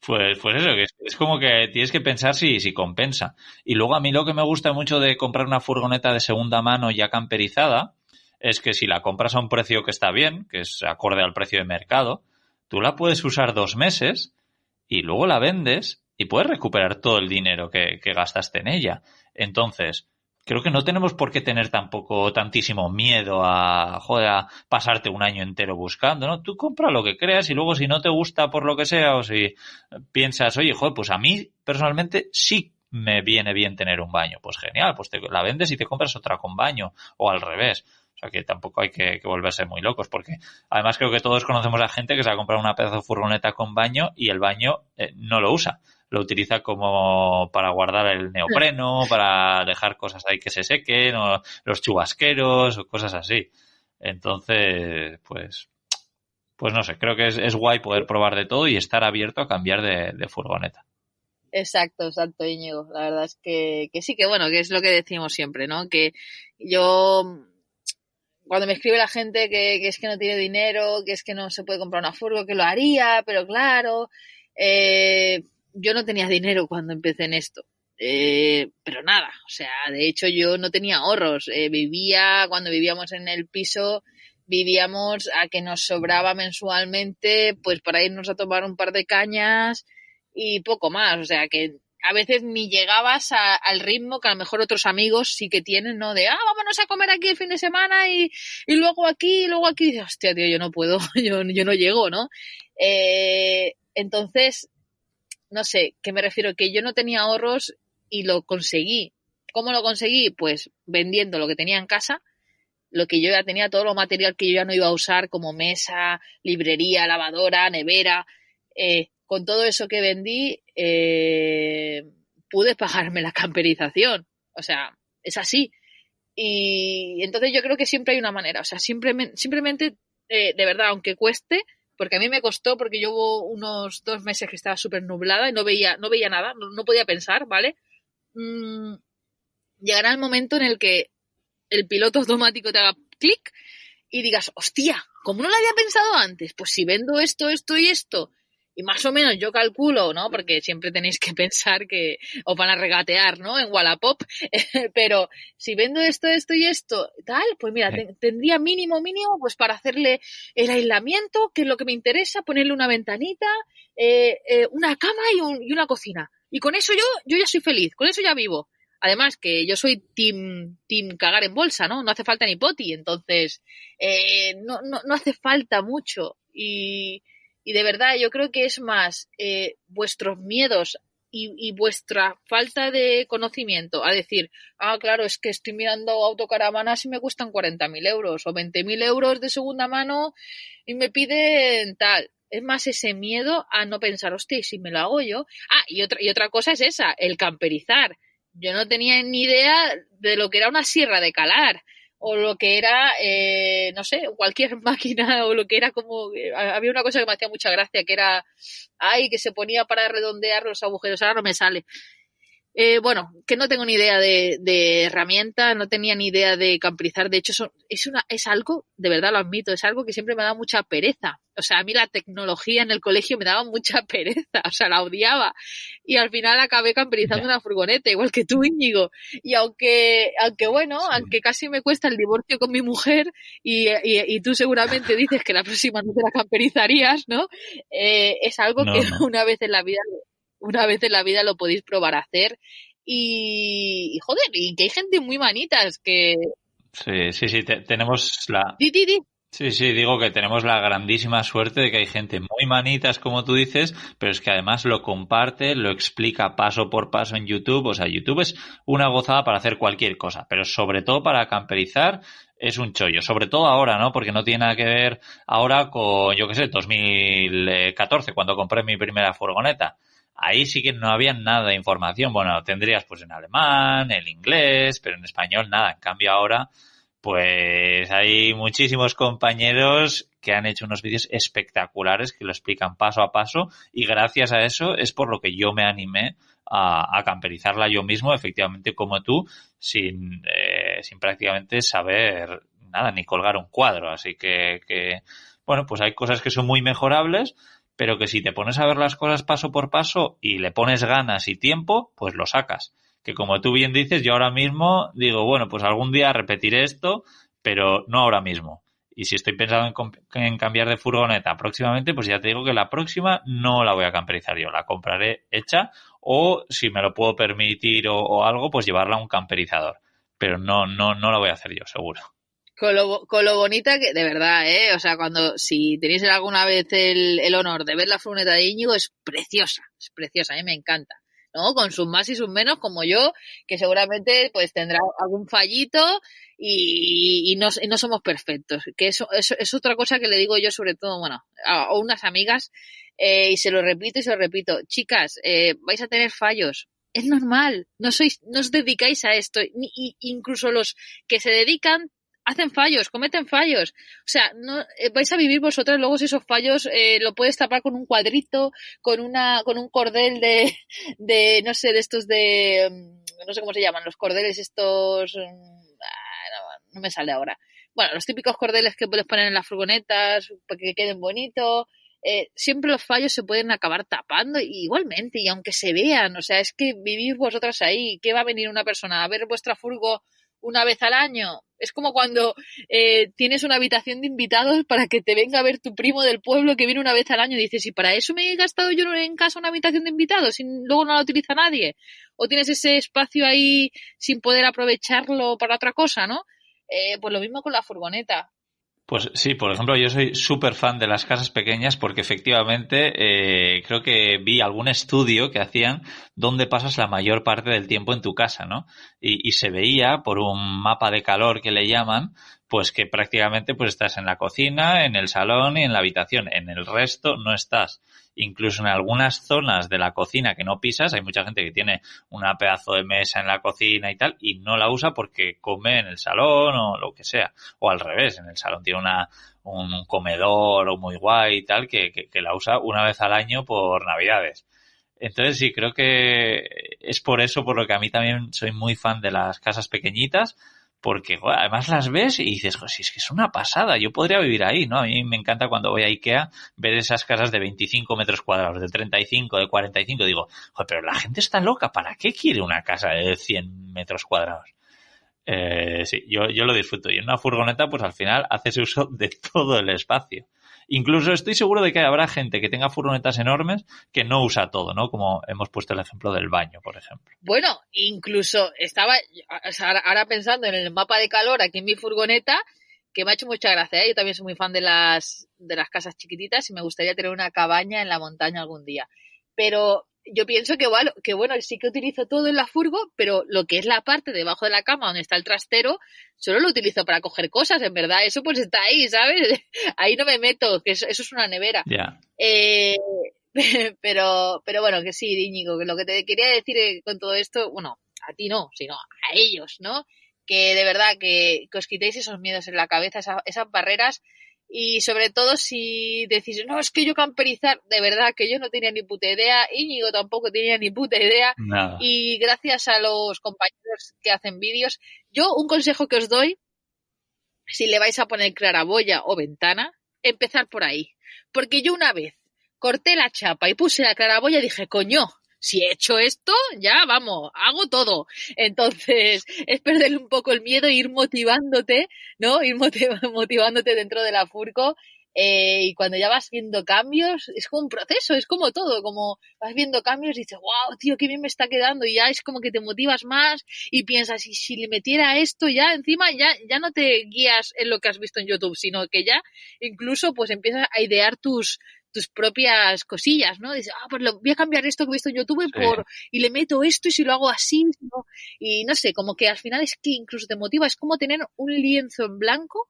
Pues eso, que es como que tienes que pensar si compensa. Y luego a mí lo que me gusta mucho de comprar una furgoneta de segunda mano ya camperizada es que si la compras a un precio que está bien, que es acorde al precio de mercado, tú la puedes usar 2 meses y luego la vendes y puedes recuperar todo el dinero que gastaste en ella. Entonces, creo que no tenemos por qué tener tampoco tantísimo miedo a pasarte un año entero buscando, ¿no? Tú compra lo que creas y luego si no te gusta por lo que sea o si piensas, oye, joder, pues a mí personalmente sí me viene bien tener un baño. Pues genial, pues te la vendes y te compras otra con baño o al revés. O sea que tampoco hay que volverse muy locos porque además creo que todos conocemos a gente que se ha comprado una pedazo de furgoneta con baño y el baño no lo usa. Lo utiliza como para guardar el neopreno, para dejar cosas ahí que se sequen, o los chubasqueros, o cosas así. Entonces, pues no sé, creo que es guay poder probar de todo y estar abierto a cambiar de furgoneta. Exacto, Íñigo. La verdad es que sí, que bueno, que es lo que decimos siempre, ¿no? Que yo, cuando me escribe la gente que es que no tiene dinero, que es que no se puede comprar una furgo, que lo haría, pero claro, yo no tenía dinero cuando empecé en esto. Pero nada, o sea, de hecho yo no tenía ahorros. Cuando vivíamos en el piso, vivíamos a que nos sobraba mensualmente, pues para irnos a tomar un par de cañas y poco más. O sea, que a veces ni llegabas al ritmo que a lo mejor otros amigos sí que tienen, ¿no? De, vámonos a comer aquí el fin de semana y luego aquí, y luego aquí. Y dices, hostia, tío, yo no puedo, yo no llego, ¿no? Entonces, no sé, ¿qué me refiero? Que yo no tenía ahorros y lo conseguí. ¿Cómo lo conseguí? Pues vendiendo lo que tenía en casa, lo que yo ya tenía, todo lo material que yo ya no iba a usar, como mesa, librería, lavadora, nevera. Con todo eso que vendí, pude pagarme la camperización. O sea, es así. Y entonces yo creo que siempre hay una manera. O sea, simplemente de verdad, aunque cueste, porque a mí me costó, porque yo hubo unos 2 meses que estaba súper nublada y no veía nada, no podía pensar, ¿vale? Llegará el momento en el que el piloto automático te haga clic y digas, hostia, ¿cómo no lo había pensado antes? Pues si vendo esto y esto, y más o menos yo calculo, ¿no? Porque siempre tenéis que pensar que os van a regatear, ¿no? En Wallapop, pero si vendo esto y esto, tal, pues mira, tendría mínimo, pues para hacerle el aislamiento, que es lo que me interesa, ponerle una ventanita, una cama y una cocina. Y con eso yo ya soy feliz, con eso ya vivo. Además, que yo soy team cagar en bolsa, ¿no? No hace falta ni poti, entonces no hace falta mucho. Y de verdad, yo creo que es más vuestros miedos y vuestra falta de conocimiento a decir, claro, es que estoy mirando autocaravanas y me cuestan 40.000 euros o 20.000 euros de segunda mano y me piden tal. Es más ese miedo a no pensar, hostia, ¿y si me lo hago yo? Y otra cosa es esa, el camperizar. Yo no tenía ni idea de lo que era una sierra de calar o lo que era, no sé, cualquier máquina o lo que era como... había una cosa que me hacía mucha gracia, que era, que se ponía para redondear los agujeros, ahora no me sale. Bueno, que no tengo ni idea de herramienta, no tenía ni idea de camperizar. De hecho, es algo, de verdad lo admito, es algo que siempre me da mucha pereza. O sea, a mí la tecnología en el colegio me daba mucha pereza, o sea, la odiaba. Y al final acabé camperizando una furgoneta, igual que tú, Íñigo. Y aunque bueno, aunque casi me cuesta el divorcio con mi mujer, y tú seguramente dices que la próxima no te la camperizarías, ¿no? Es algo que una vez en la vida lo podéis probar a hacer y joder, y que hay gente muy manitas que... Sí, tenemos la... Di. Sí, digo que tenemos la grandísima suerte de que hay gente muy manitas, como tú dices, pero es que además lo comparte, lo explica paso por paso en YouTube. O sea, YouTube es una gozada para hacer cualquier cosa, pero sobre todo para camperizar es un chollo. Sobre todo ahora, ¿no? Porque no tiene nada que ver ahora con, yo qué sé, 2014, cuando compré mi primera furgoneta. Ahí sí que no había nada de información. Bueno, tendrías pues en alemán, en inglés, pero en español nada. En cambio ahora, pues hay muchísimos compañeros que han hecho unos vídeos espectaculares que lo explican paso a paso y gracias a eso es por lo que yo me animé a camperizarla yo mismo, efectivamente como tú, sin prácticamente saber nada, ni colgar un cuadro. Así que, bueno, pues hay cosas que son muy mejorables, pero que si te pones a ver las cosas paso por paso y le pones ganas y tiempo, pues lo sacas. Que como tú bien dices, yo ahora mismo digo, bueno, pues algún día repetiré esto, pero no ahora mismo. Y si estoy pensando en cambiar de furgoneta próximamente, pues ya te digo que la próxima no la voy a camperizar yo, la compraré hecha o si me lo puedo permitir o algo, pues llevarla a un camperizador. Pero no la voy a hacer yo, seguro. Con lo bonita que, de verdad, o sea, si tenéis alguna vez el honor de ver la furgoneta de Íñigo, es preciosa, a mí me encanta, ¿no? Con sus más y sus menos, como yo, que seguramente pues tendrá algún fallito y no somos perfectos, que eso es otra cosa que le digo yo sobre todo, bueno, a unas amigas, y se lo repito, chicas, vais a tener fallos. Es normal, no os dedicáis a esto, incluso los que se dedican hacen fallos, cometen fallos. O sea, no vais a vivir vosotros luego si esos fallos lo puedes tapar con un cuadrito, con un cordel de no sé, de estos de no sé cómo se llaman, los cordeles estos no me sale ahora. Bueno, los típicos cordeles que puedes poner en las furgonetas para que queden bonitos. Siempre los fallos se pueden acabar tapando igualmente, y aunque se vean, o sea, es que vivís vosotras ahí. ¿Qué va a venir una persona a ver vuestra furgo una vez al año? Es como cuando tienes una habitación de invitados para que te venga a ver tu primo del pueblo que viene una vez al año y dices, ¿y para eso me he gastado yo en casa una habitación de invitados y luego no la utiliza nadie? O tienes ese espacio ahí sin poder aprovecharlo para otra cosa, ¿no? Pues lo mismo con la furgoneta. Pues sí, por ejemplo, yo soy súper fan de las casas pequeñas porque efectivamente creo que vi algún estudio que hacían dónde pasas la mayor parte del tiempo en tu casa, ¿no? Y se veía por un mapa de calor que le llaman, pues que prácticamente pues estás en la cocina, en el salón y en la habitación. En el resto no estás. Incluso en algunas zonas de la cocina que no pisas, hay mucha gente que tiene una pedazo de mesa en la cocina y tal, y no la usa porque come en el salón o lo que sea. O al revés, en el salón tiene un comedor muy guay y tal, que la usa una vez al año por Navidades. Entonces sí, creo que es por eso por lo que a mí también soy muy fan de las casas pequeñitas, porque joder, además las ves y dices, joder, si es que es una pasada, yo podría vivir ahí, ¿no? A mí me encanta cuando voy a Ikea ver esas casas de 25 metros cuadrados, de 35, de 45, digo, joder, pero la gente está loca, ¿para qué quiere una casa de 100 metros cuadrados? Sí, yo lo disfruto. Y en una furgoneta, pues al final haces uso de todo el espacio. Incluso estoy seguro de que habrá gente que tenga furgonetas enormes que no usa todo, ¿no? Como hemos puesto el ejemplo del baño, por ejemplo. Bueno, incluso estaba ahora pensando en el mapa de calor aquí en mi furgoneta, que me ha hecho mucha gracia, ¿eh? Yo también soy muy fan de las casas chiquititas y me gustaría tener una cabaña en la montaña algún día. Pero yo pienso que bueno, sí que utilizo todo en la furgo, pero lo que es la parte debajo de la cama donde está el trastero, solo lo utilizo para coger cosas, en verdad. Eso pues está ahí, ¿sabes? Ahí no me meto, que eso es una nevera. Ya. Pero bueno, que sí, Íñigo, que lo que te quería decir con todo esto, bueno, a ti no, sino a ellos, ¿no? Que de verdad que os quitéis esos miedos en la cabeza, esas barreras. Y sobre todo si decís, no, es que yo camperizar, de verdad que yo no tenía ni puta idea, Íñigo tampoco tenía ni puta idea. Nada. Y gracias a los compañeros que hacen vídeos, yo un consejo que os doy, si le vais a poner claraboya o ventana, empezar por ahí. Porque yo una vez corté la chapa y puse la claraboya y dije, coño, si he hecho esto, ya vamos, hago todo. Entonces, es perderle un poco el miedo e ir motivándote, ¿no? Ir motivándote dentro de la furgo. Y cuando ya vas viendo cambios, es como un proceso, es como todo, como vas viendo cambios y dices, wow, tío, qué bien me está quedando, y ya es como que te motivas más y piensas, y si le metiera esto ya encima, ya no te guías en lo que has visto en YouTube, sino que ya incluso pues empiezas a idear tus propias cosillas, ¿no? Dices, pues voy a cambiar esto que he visto en YouTube y le meto esto y si lo hago así, ¿no? Y no sé, como que al final es que incluso te motiva, es como tener un lienzo en blanco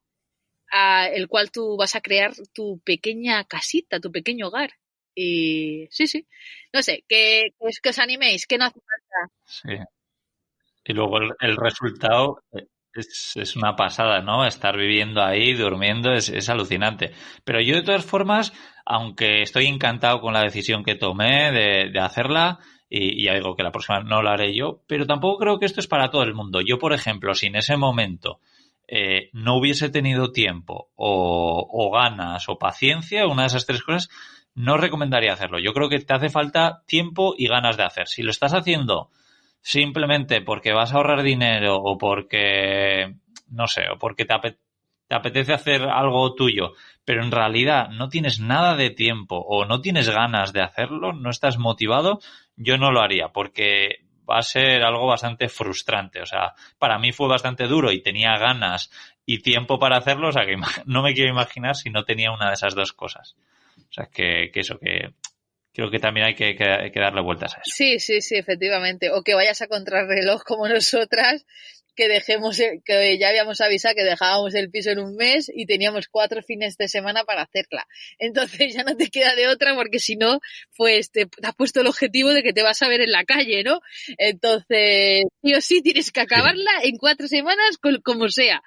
el cual tú vas a crear tu pequeña casita, tu pequeño hogar. Y sí, no sé, que os animéis, que no hace falta. Sí. Y luego el resultado es una pasada, ¿no? Estar viviendo ahí, durmiendo, es alucinante. Pero yo de todas formas, aunque estoy encantado con la decisión que tomé de hacerla, y ya digo que la próxima no la haré yo, pero tampoco creo que esto es para todo el mundo. Yo, por ejemplo, si en ese momento no hubiese tenido tiempo o ganas o paciencia, una de esas tres cosas, no recomendaría hacerlo. Yo creo que te hace falta tiempo y ganas de hacer. Si lo estás haciendo simplemente porque vas a ahorrar dinero o porque, no sé, o porque te apetece hacer algo tuyo, pero en realidad no tienes nada de tiempo o no tienes ganas de hacerlo, no estás motivado, yo no lo haría porque va a ser algo bastante frustrante. O sea, para mí fue bastante duro y tenía ganas y tiempo para hacerlo, o sea que no me quiero imaginar si no tenía una de esas dos cosas. O sea, que eso, que creo que también hay que darle vueltas a eso. Sí, efectivamente. O que vayas a contrarreloj como nosotras, que que ya habíamos avisado que dejábamos el piso en un mes y teníamos 4 fines de semana para hacerla. Entonces ya no te queda de otra porque si no, pues te has puesto el objetivo de que te vas a ver en la calle, ¿no? Entonces, sí o sí tienes que acabarla en 4 semanas como sea.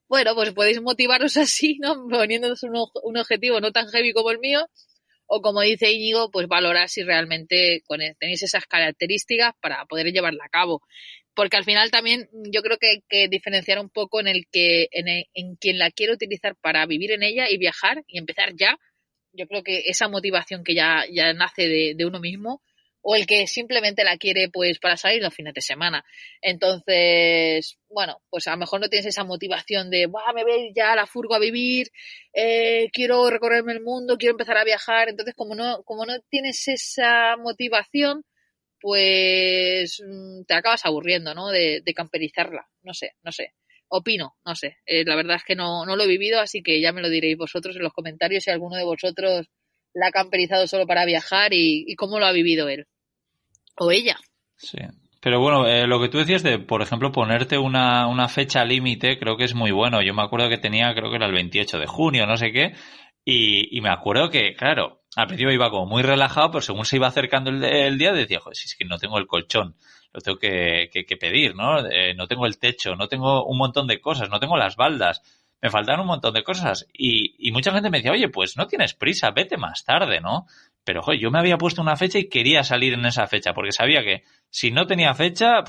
Bueno, pues podéis motivaros así, ¿no? Poniéndonos un objetivo no tan heavy como el mío. O como dice Íñigo, pues valorar si realmente tenéis esas características para poder llevarla a cabo. Porque al final también yo creo que hay que diferenciar un poco en quien la quiere utilizar para vivir en ella y viajar y empezar ya. Yo creo que esa motivación que ya nace de uno mismo, o el que simplemente la quiere pues para salir los fines de semana. Entonces, bueno, pues a lo mejor no tienes esa motivación de me voy ya a la furgo a vivir, quiero recorrerme el mundo, quiero empezar a viajar. Entonces, como no tienes esa motivación, pues te acabas aburriendo, ¿no? De camperizarla. No sé. Opino, no sé. La verdad es que no lo he vivido, así que ya me lo diréis vosotros en los comentarios si alguno de vosotros la ha camperizado solo para viajar y cómo lo ha vivido él o ella. Sí. Pero bueno, lo que tú decías de, por ejemplo, ponerte una fecha límite, creo que es muy bueno. Yo me acuerdo que creo que era el 28 de junio, no sé qué, y me acuerdo que, claro, al principio iba como muy relajado, pero según se iba acercando el día, decía, joder, si es que no tengo el colchón, lo tengo que pedir, ¿no? No tengo el techo, no tengo un montón de cosas, no tengo las baldas, me faltan un montón de cosas. Y mucha gente me decía, oye, pues no tienes prisa, vete más tarde, ¿no? Pero, joder, yo me había puesto una fecha y quería salir en esa fecha, porque sabía que si no tenía fecha,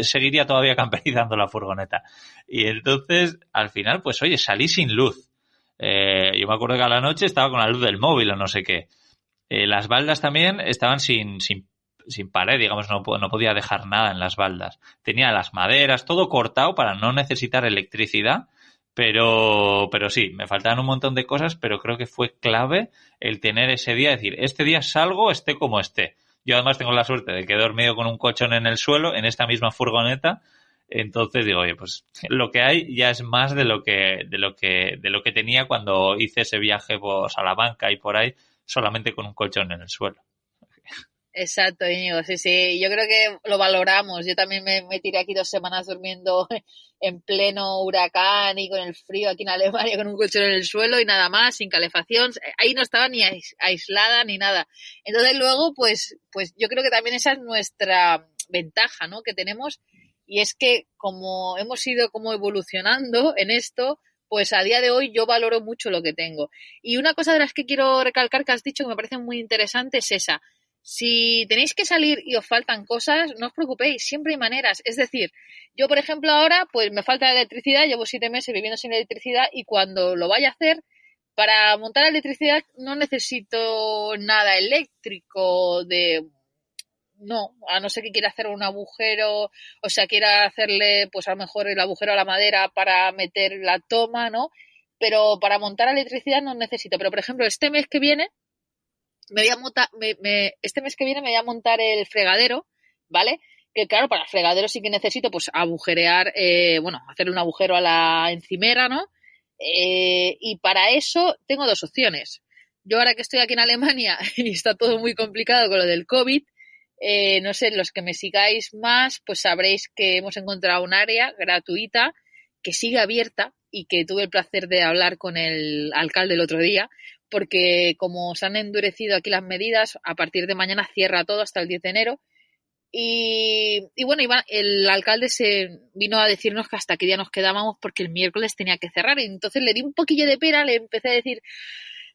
seguiría todavía camperizando la furgoneta. Y entonces, al final, pues, oye, salí sin luz. Yo me acuerdo que a la noche estaba con la luz del móvil o no sé qué. Las baldas también estaban sin pared, digamos, no podía dejar nada en las baldas. Tenía las maderas, todo cortado para no necesitar electricidad, Pero sí, me faltaban un montón de cosas, pero creo que fue clave el tener ese día, decir, este día salgo, esté como esté. Yo además tengo la suerte de que he dormido con un colchón en el suelo, en esta misma furgoneta, entonces digo, oye, pues lo que hay ya es más de lo que tenía cuando hice ese viaje por Salamanca y por ahí, solamente con un colchón en el suelo. Exacto, Íñigo, sí, sí, yo creo que lo valoramos. Yo también me tiré aquí 2 semanas durmiendo en pleno huracán y con el frío aquí en Alemania con un colchón en el suelo y nada más, sin calefacción. Ahí no estaba ni aislada ni nada. Entonces luego, pues yo creo que también esa es nuestra ventaja, ¿no? Que tenemos, y es que como hemos ido como evolucionando en esto, pues a día de hoy yo valoro mucho lo que tengo. Y una cosa de las que quiero recalcar que has dicho que me parece muy interesante es esa. Si tenéis que salir y os faltan cosas, no os preocupéis, siempre hay maneras. Es decir, yo, por ejemplo, ahora, pues me falta electricidad, llevo 7 meses viviendo sin electricidad y cuando lo vaya a hacer, para montar electricidad no necesito nada eléctrico de... No, a no ser que quiera hacer un agujero, o sea, quiera hacerle, pues a lo mejor el agujero a la madera para meter la toma, ¿no? Pero para montar electricidad no necesito. Pero, por ejemplo, este mes que viene me voy a montar, este mes que viene me voy a montar el fregadero, ¿vale? Que claro, para el fregadero sí que necesito pues agujerear, bueno, hacerle un agujero a la encimera, ¿no? Y para eso tengo 2 opciones. Yo ahora que estoy aquí en Alemania y está todo muy complicado con lo del COVID, no sé, los que me sigáis más, pues sabréis que hemos encontrado un área gratuita que sigue abierta y que tuve el placer de hablar con el alcalde el otro día, porque como se han endurecido aquí las medidas, a partir de mañana cierra todo hasta el 10 de enero. Y bueno, el alcalde se vino a decirnos que hasta qué día nos quedábamos porque el miércoles tenía que cerrar. Y entonces le di un poquillo de pena, le empecé a decir,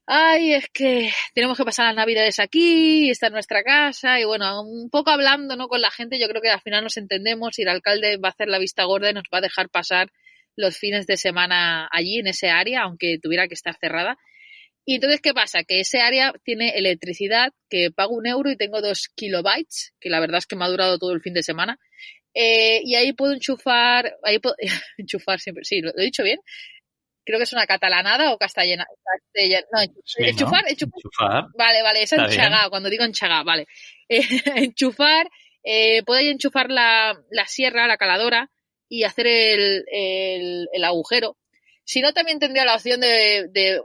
ay, es que tenemos que pasar las navidades aquí, esta es nuestra casa. Y bueno, un poco hablando, ¿no?, con la gente, yo creo que al final nos entendemos y el alcalde va a hacer la vista gorda y nos va a dejar pasar los fines de semana allí en ese área, aunque tuviera que estar cerrada. Y entonces, ¿qué pasa? Que ese área tiene electricidad, que pago 1 euro y tengo 2 kilobytes, que la verdad es que me ha durado todo el fin de semana. Y ahí puedo enchufar, enchufar siempre, sí, ¿lo he dicho bien? Creo que es una catalanada o no, Sí, ¿no? enchufar. Enchufar, Vale, es está bien. enchagá, cuando digo enchagá, vale. Enchufar, puedo ahí enchufar la sierra, la caladora y hacer el agujero. Si no, también tendría la opción de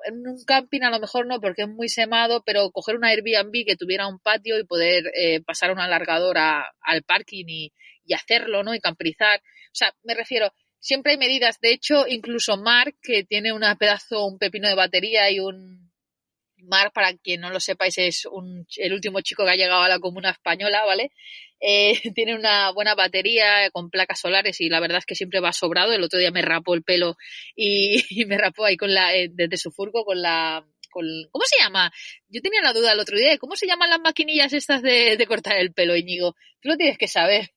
en un camping, a lo mejor no, porque es muy semado, pero coger una Airbnb que tuviera un patio y poder pasar una alargadora al parking y hacerlo, ¿no? Y camperizar. O sea, me refiero, siempre hay medidas. De hecho, incluso Mark, que tiene un pepino de batería y un... Mark, para quien no lo sepáis, es el último chico que ha llegado a la comuna española, ¿vale? Tiene una buena batería con placas solares y la verdad es que siempre va sobrado. El otro día me rapó el pelo y me rapó ahí desde su furgo ¿cómo se llama? Yo tenía la duda el otro día de cómo se llaman las maquinillas estas de cortar el pelo, Íñigo. Tú lo tienes que saber.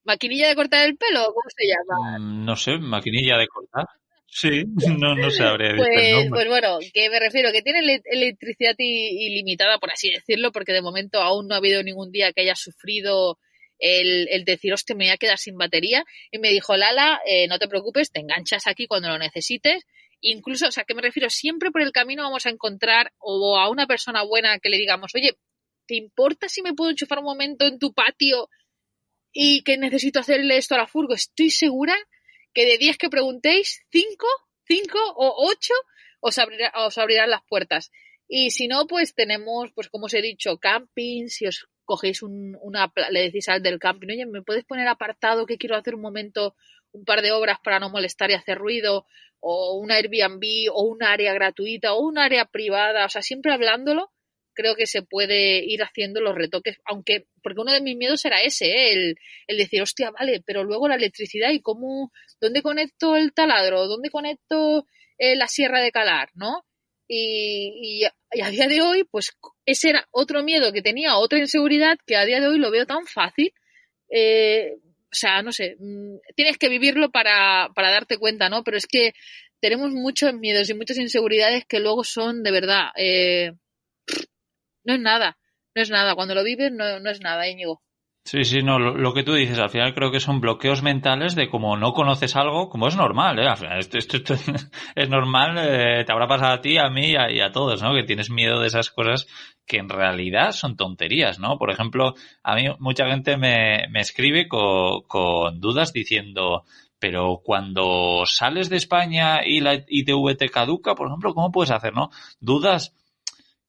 ¿Maquinilla de cortar el pelo? ¿Cómo se llama? No sé, maquinilla de cortar. Sí, no sabré decirte el Pues, nombre. pues bueno, que me refiero, que tiene electricidad ilimitada, por así decirlo, porque de momento aún no ha habido ningún día que haya sufrido el decir, hostia, me voy a quedar sin batería. Y me dijo, Lala, no te preocupes, te enganchas aquí cuando lo necesites. Incluso, o sea, que me refiero, siempre por el camino vamos a encontrar o a una persona buena que le digamos, oye, ¿te importa si me puedo enchufar un momento en tu patio y que necesito hacerle esto a la furgo? Estoy segura que de 10 que preguntéis, 5 o 8 os abrirán las puertas. Y si no, pues tenemos, pues como os he dicho, camping. Si os cogéis le decís al del camping, oye, ¿me puedes poner apartado que quiero hacer un momento, un par de horas para no molestar y hacer ruido? O una Airbnb, o un área gratuita, o un área privada. O sea, siempre hablándolo, creo que se puede ir haciendo los retoques, aunque, porque uno de mis miedos era ese, el decir, hostia, vale, pero luego la electricidad y cómo, ¿dónde conecto el taladro? ¿Dónde conecto la sierra de calar? ¿No? Y a día de hoy, pues ese era otro miedo que tenía, otra inseguridad, que a día de hoy lo veo tan fácil. O sea, no sé, tienes que vivirlo para darte cuenta, ¿no? Pero es que tenemos muchos miedos y muchas inseguridades que luego son de verdad, no es nada, no es nada. Cuando lo vives no es nada, Íñigo. Sí, sí, no, lo que tú dices, al final creo que son bloqueos mentales de como no conoces algo, como es normal, ¿eh? Al final, esto es normal, te habrá pasado a ti, a mí y a todos, ¿no? Que tienes miedo de esas cosas que en realidad son tonterías, ¿no? Por ejemplo, a mí mucha gente me escribe con dudas diciendo, pero cuando sales de España y la ITV te caduca, por ejemplo, ¿cómo puedes hacer, no? Dudas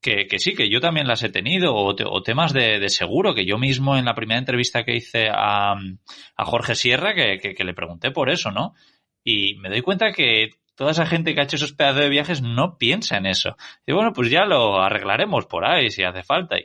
que sí, que yo también las he tenido, o temas de seguro, que yo mismo en la primera entrevista que hice a Jorge Sierra, que le pregunté por eso, ¿no? Y me doy cuenta que toda esa gente que ha hecho esos pedazos de viajes no piensa en eso. Y bueno, pues ya lo arreglaremos por ahí si hace falta.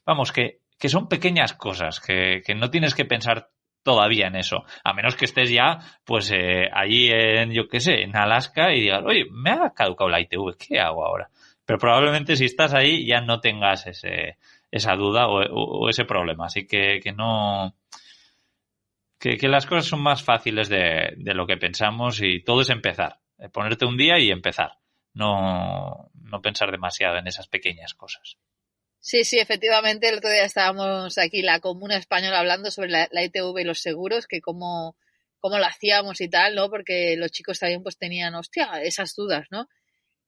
Vamos, que son pequeñas cosas, que no tienes que pensar todavía en eso, a menos que estés ya, pues allí en, yo qué sé, en Alaska y digas, oye, me ha caducado la ITV, ¿qué hago ahora? Pero probablemente si estás ahí ya no tengas esa duda o ese problema. Así que no. Que las cosas son más fáciles de lo que pensamos y todo es empezar. Ponerte un día y empezar. No pensar demasiado en esas pequeñas cosas. Sí, sí, efectivamente, el otro día estábamos aquí, la Comuna Española, hablando sobre la ITV y los seguros, que cómo lo hacíamos y tal, ¿no? Porque los chicos también pues tenían, hostia, esas dudas, ¿no?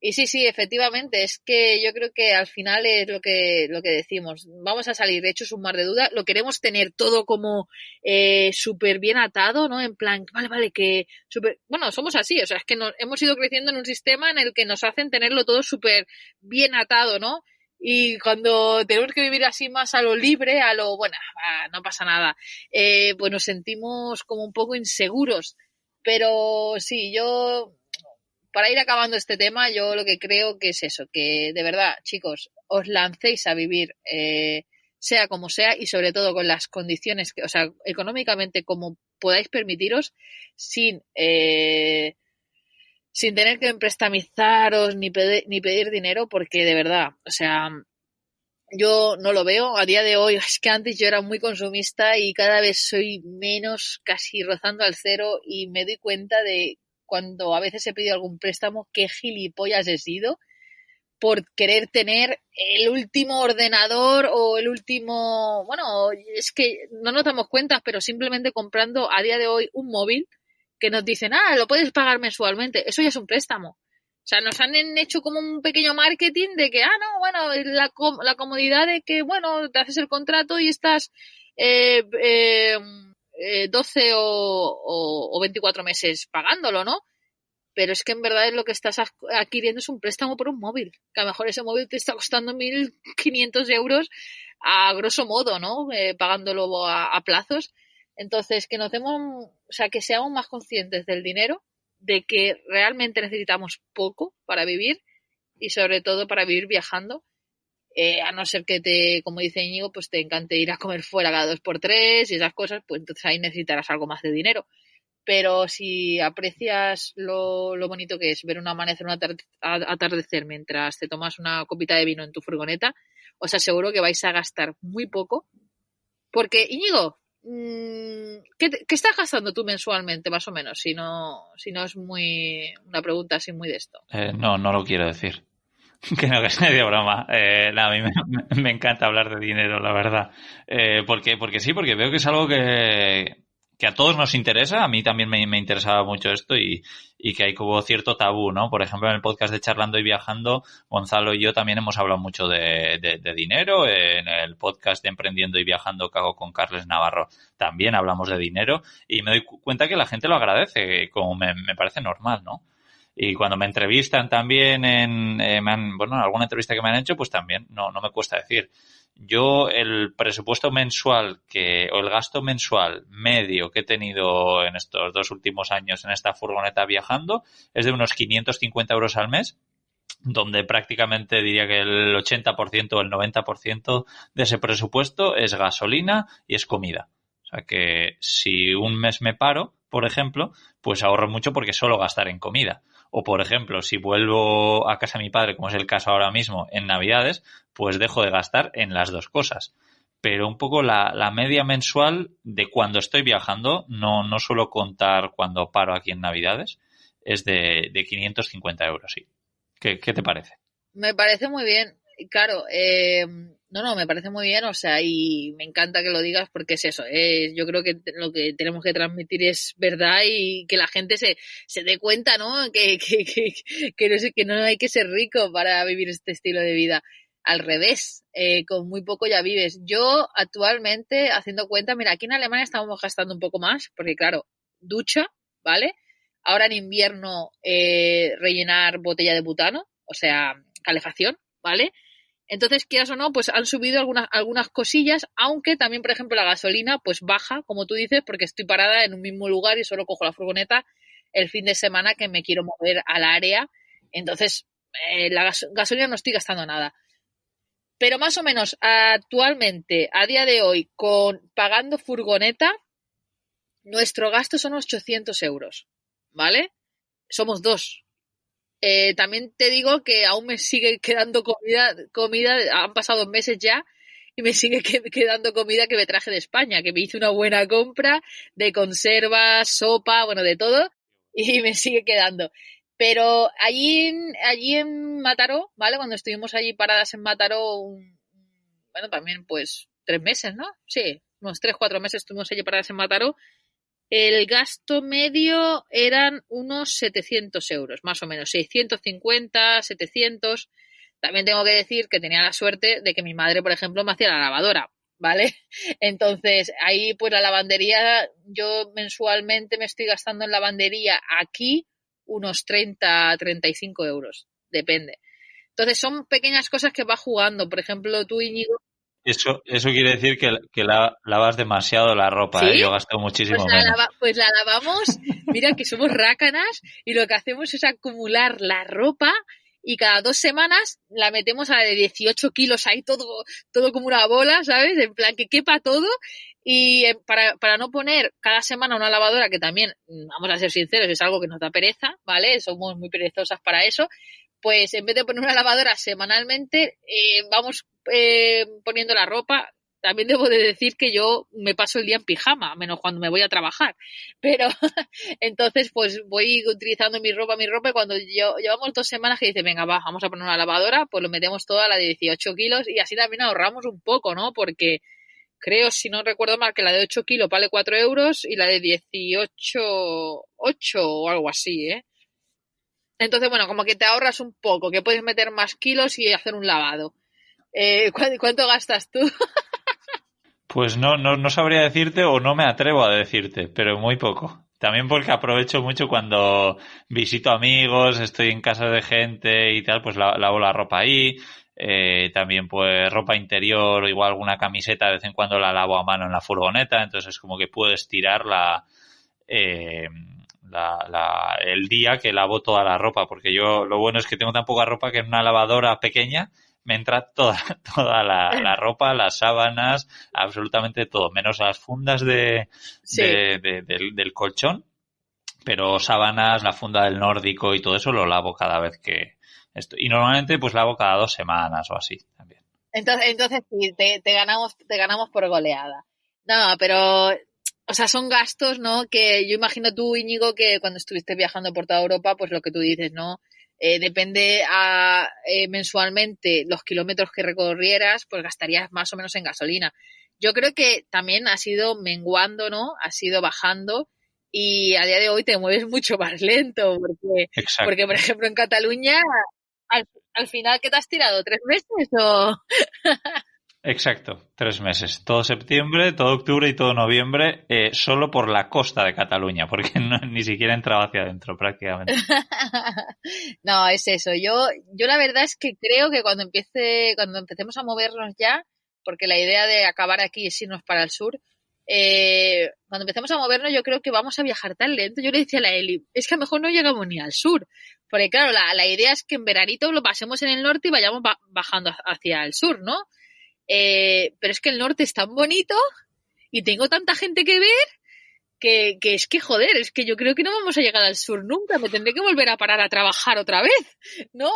Y sí, sí, efectivamente, es que yo creo que al final es lo que decimos. Vamos a salir hechos un mar de dudas, lo queremos tener todo como súper bien atado, ¿no? En plan, vale, vale, que súper... Bueno, somos así, o sea, es que hemos ido creciendo en un sistema en el que nos hacen tenerlo todo súper bien atado, ¿no? Y cuando tenemos que vivir así más a lo libre, a lo, bueno, no pasa nada, pues nos sentimos como un poco inseguros. Pero sí, yo para ir acabando este tema, yo lo que creo que es eso, que de verdad, chicos, os lancéis a vivir sea como sea y sobre todo con las condiciones, o sea, económicamente como podáis permitiros, sin tener que emprestamizaros ni pedir dinero, porque de verdad, o sea, yo no lo veo. A día de hoy, es que antes yo era muy consumista y cada vez soy menos, casi rozando al cero, y me doy cuenta de cuando a veces he pedido algún préstamo, qué gilipollas he sido por querer tener el último ordenador o el último... Bueno, es que no nos damos cuenta, pero simplemente comprando a día de hoy un móvil que nos dicen, lo puedes pagar mensualmente, eso ya es un préstamo. O sea, nos han hecho como un pequeño marketing de que, no, bueno, la comodidad de que, bueno, te haces el contrato y estás 12 o 24 meses pagándolo, ¿no? Pero es que en verdad lo que estás adquiriendo es un préstamo por un móvil, que a lo mejor ese móvil te está costando 1.500 euros a grosso modo, ¿no? Pagándolo a plazos. Entonces, que nos demos, o sea, que seamos más conscientes del dinero, de que realmente necesitamos poco para vivir y sobre todo para vivir viajando, a no ser que como dice Íñigo, pues te encante ir a comer fuera cada 2x3 y esas cosas, pues entonces ahí necesitarás algo más de dinero. Pero si aprecias lo bonito que es ver un amanecer, un atardecer mientras te tomas una copita de vino en tu furgoneta, os aseguro que vais a gastar muy poco. Porque, Íñigo, ¿qué estás gastando tú mensualmente, más o menos? Si no es muy una pregunta así muy de esto. No lo quiero decir. Que no, que es de broma. A mí me encanta hablar de dinero, la verdad. Porque sí, porque veo que es algo que a todos nos interesa. A mí también me interesaba mucho esto y que hay como cierto tabú, ¿no? Por ejemplo, en el podcast de Charlando y Viajando, Gonzalo y yo también hemos hablado mucho de dinero. En el podcast de Emprendiendo y Viajando que hago con Carles Navarro también hablamos de dinero y me doy cuenta que la gente lo agradece, como me parece normal, ¿no? Y cuando me entrevistan también en alguna entrevista que me han hecho, pues también no me cuesta decir. Yo el presupuesto mensual o el gasto mensual medio que he tenido en estos 2 últimos años en esta furgoneta viajando es de unos 550 euros al mes, donde prácticamente diría que el 80% o el 90% de ese presupuesto es gasolina y es comida. O sea que si un mes me paro, por ejemplo, pues ahorro mucho porque solo gastar en comida. O, por ejemplo, si vuelvo a casa de mi padre, como es el caso ahora mismo, en Navidades, pues dejo de gastar en las dos cosas. Pero un poco la media mensual de cuando estoy viajando, no suelo contar cuando paro aquí en Navidades, es de 550 euros, sí. ¿Qué te parece? Me parece muy bien. Claro, No, me parece muy bien, o sea, y me encanta que lo digas porque es eso, yo creo que lo que tenemos que transmitir es verdad y que la gente se dé cuenta, ¿no? Que no sé, que no hay que ser rico para vivir este estilo de vida. Al revés, con muy poco ya vives. Yo actualmente, haciendo cuenta, mira, aquí en Alemania estamos gastando un poco más, porque claro, ducha, ¿vale? Ahora en invierno rellenar botella de butano, o sea, calefacción, ¿vale? Entonces, quieras o no, pues han subido algunas cosillas, aunque también, por ejemplo, la gasolina pues baja, como tú dices, porque estoy parada en un mismo lugar y solo cojo la furgoneta el fin de semana que me quiero mover al área. Entonces, la gasolina no estoy gastando nada. Pero más o menos actualmente, a día de hoy, pagando furgoneta, nuestro gasto son 800 euros, ¿vale? Somos dos. También te digo que aún me sigue quedando comida, han pasado meses ya y me sigue quedando comida que me traje de España, que me hice una buena compra de conservas, sopa, bueno, de todo, y me sigue quedando. Pero allí en Mataró, ¿vale? Cuando estuvimos allí paradas en Mataró, bueno, también pues 3 meses, ¿no? Sí, unos 3, 4 meses estuvimos allí paradas en Mataró. El gasto medio eran unos 700 euros, más o menos, 650, 700. También tengo que decir que tenía la suerte de que mi madre, por ejemplo, me hacía la lavadora, ¿vale? Entonces, ahí pues la lavandería, yo mensualmente me estoy gastando en lavandería aquí unos 30, 35 euros, depende. Entonces, son pequeñas cosas que va jugando. Por ejemplo, tú, Íñigo. Eso quiere decir que lavas demasiado la ropa, ¿eh? ¿Sí? Yo gasto Pues muchísimo menos. pues la lavamos, mira que somos rácanas y lo que hacemos es acumular la ropa y cada 2 semanas la metemos a la de 18 kilos ahí todo como una bola, ¿sabes? En plan que quepa todo y para no poner cada semana una lavadora que también, vamos a ser sinceros, es algo que nos da pereza, ¿vale? Somos muy perezosas para eso. Pues en vez de poner una lavadora semanalmente, vamos poniendo la ropa. También debo de decir que yo me paso el día en pijama, menos cuando me voy a trabajar. Pero entonces pues voy utilizando mi ropa, y cuando llevamos 2 semanas que dice, venga, vamos a poner una lavadora, pues lo metemos toda a la de 18 kilos y así también ahorramos un poco, ¿no? Porque creo, si no recuerdo mal, que la de 8 kilos vale 4 euros y la de 18, 8 o algo así, ¿eh? Entonces, bueno, como que te ahorras un poco, que puedes meter más kilos y hacer un lavado. ¿Cuánto gastas tú? Pues no sabría decirte o no me atrevo a decirte, pero muy poco. También porque aprovecho mucho cuando visito amigos, estoy en casa de gente y tal, pues lavo la ropa ahí. También pues ropa interior o igual alguna camiseta de vez en cuando la lavo a mano en la furgoneta, entonces como que puedo estirar eh, el día que lavo toda la ropa, porque yo lo bueno es que tengo tan poca ropa que en una lavadora pequeña me entra toda la ropa, las sábanas, absolutamente todo, menos las fundas Sí. del colchón, pero sábanas, la funda del nórdico y todo eso lo lavo cada vez que esto. Y normalmente pues lavo cada 2 semanas o así también. Entonces sí, te ganamos por goleada. No, pero, o sea, son gastos, ¿no? Que yo imagino tú, Íñigo, que cuando estuviste viajando por toda Europa, pues lo que tú dices, ¿no? Depende mensualmente los kilómetros que recorrieras, pues gastarías más o menos en gasolina. Yo creo que también has ido menguando, ¿no? Has ido bajando y a día de hoy te mueves mucho más lento, porque Exacto. por ejemplo, en Cataluña, al final, ¿qué te has tirado? ¿3 meses o...? Exacto, 3 meses. Todo septiembre, todo octubre y todo noviembre, solo por la costa de Cataluña, porque ni siquiera entraba hacia adentro prácticamente. No, es eso. Yo la verdad es que creo que cuando empecemos a movernos ya, porque la idea de acabar aquí es irnos para el sur, cuando empecemos a movernos yo creo que vamos a viajar tan lento. Yo le decía a la Eli, es que a lo mejor no llegamos ni al sur, porque claro, la idea es que en veranito lo pasemos en el norte y vayamos bajando hacia el sur, ¿no? Pero es que el norte es tan bonito y tengo tanta gente que ver que es que, joder, es que yo creo que no vamos a llegar al sur nunca, me tendré que volver a parar a trabajar otra vez, ¿no?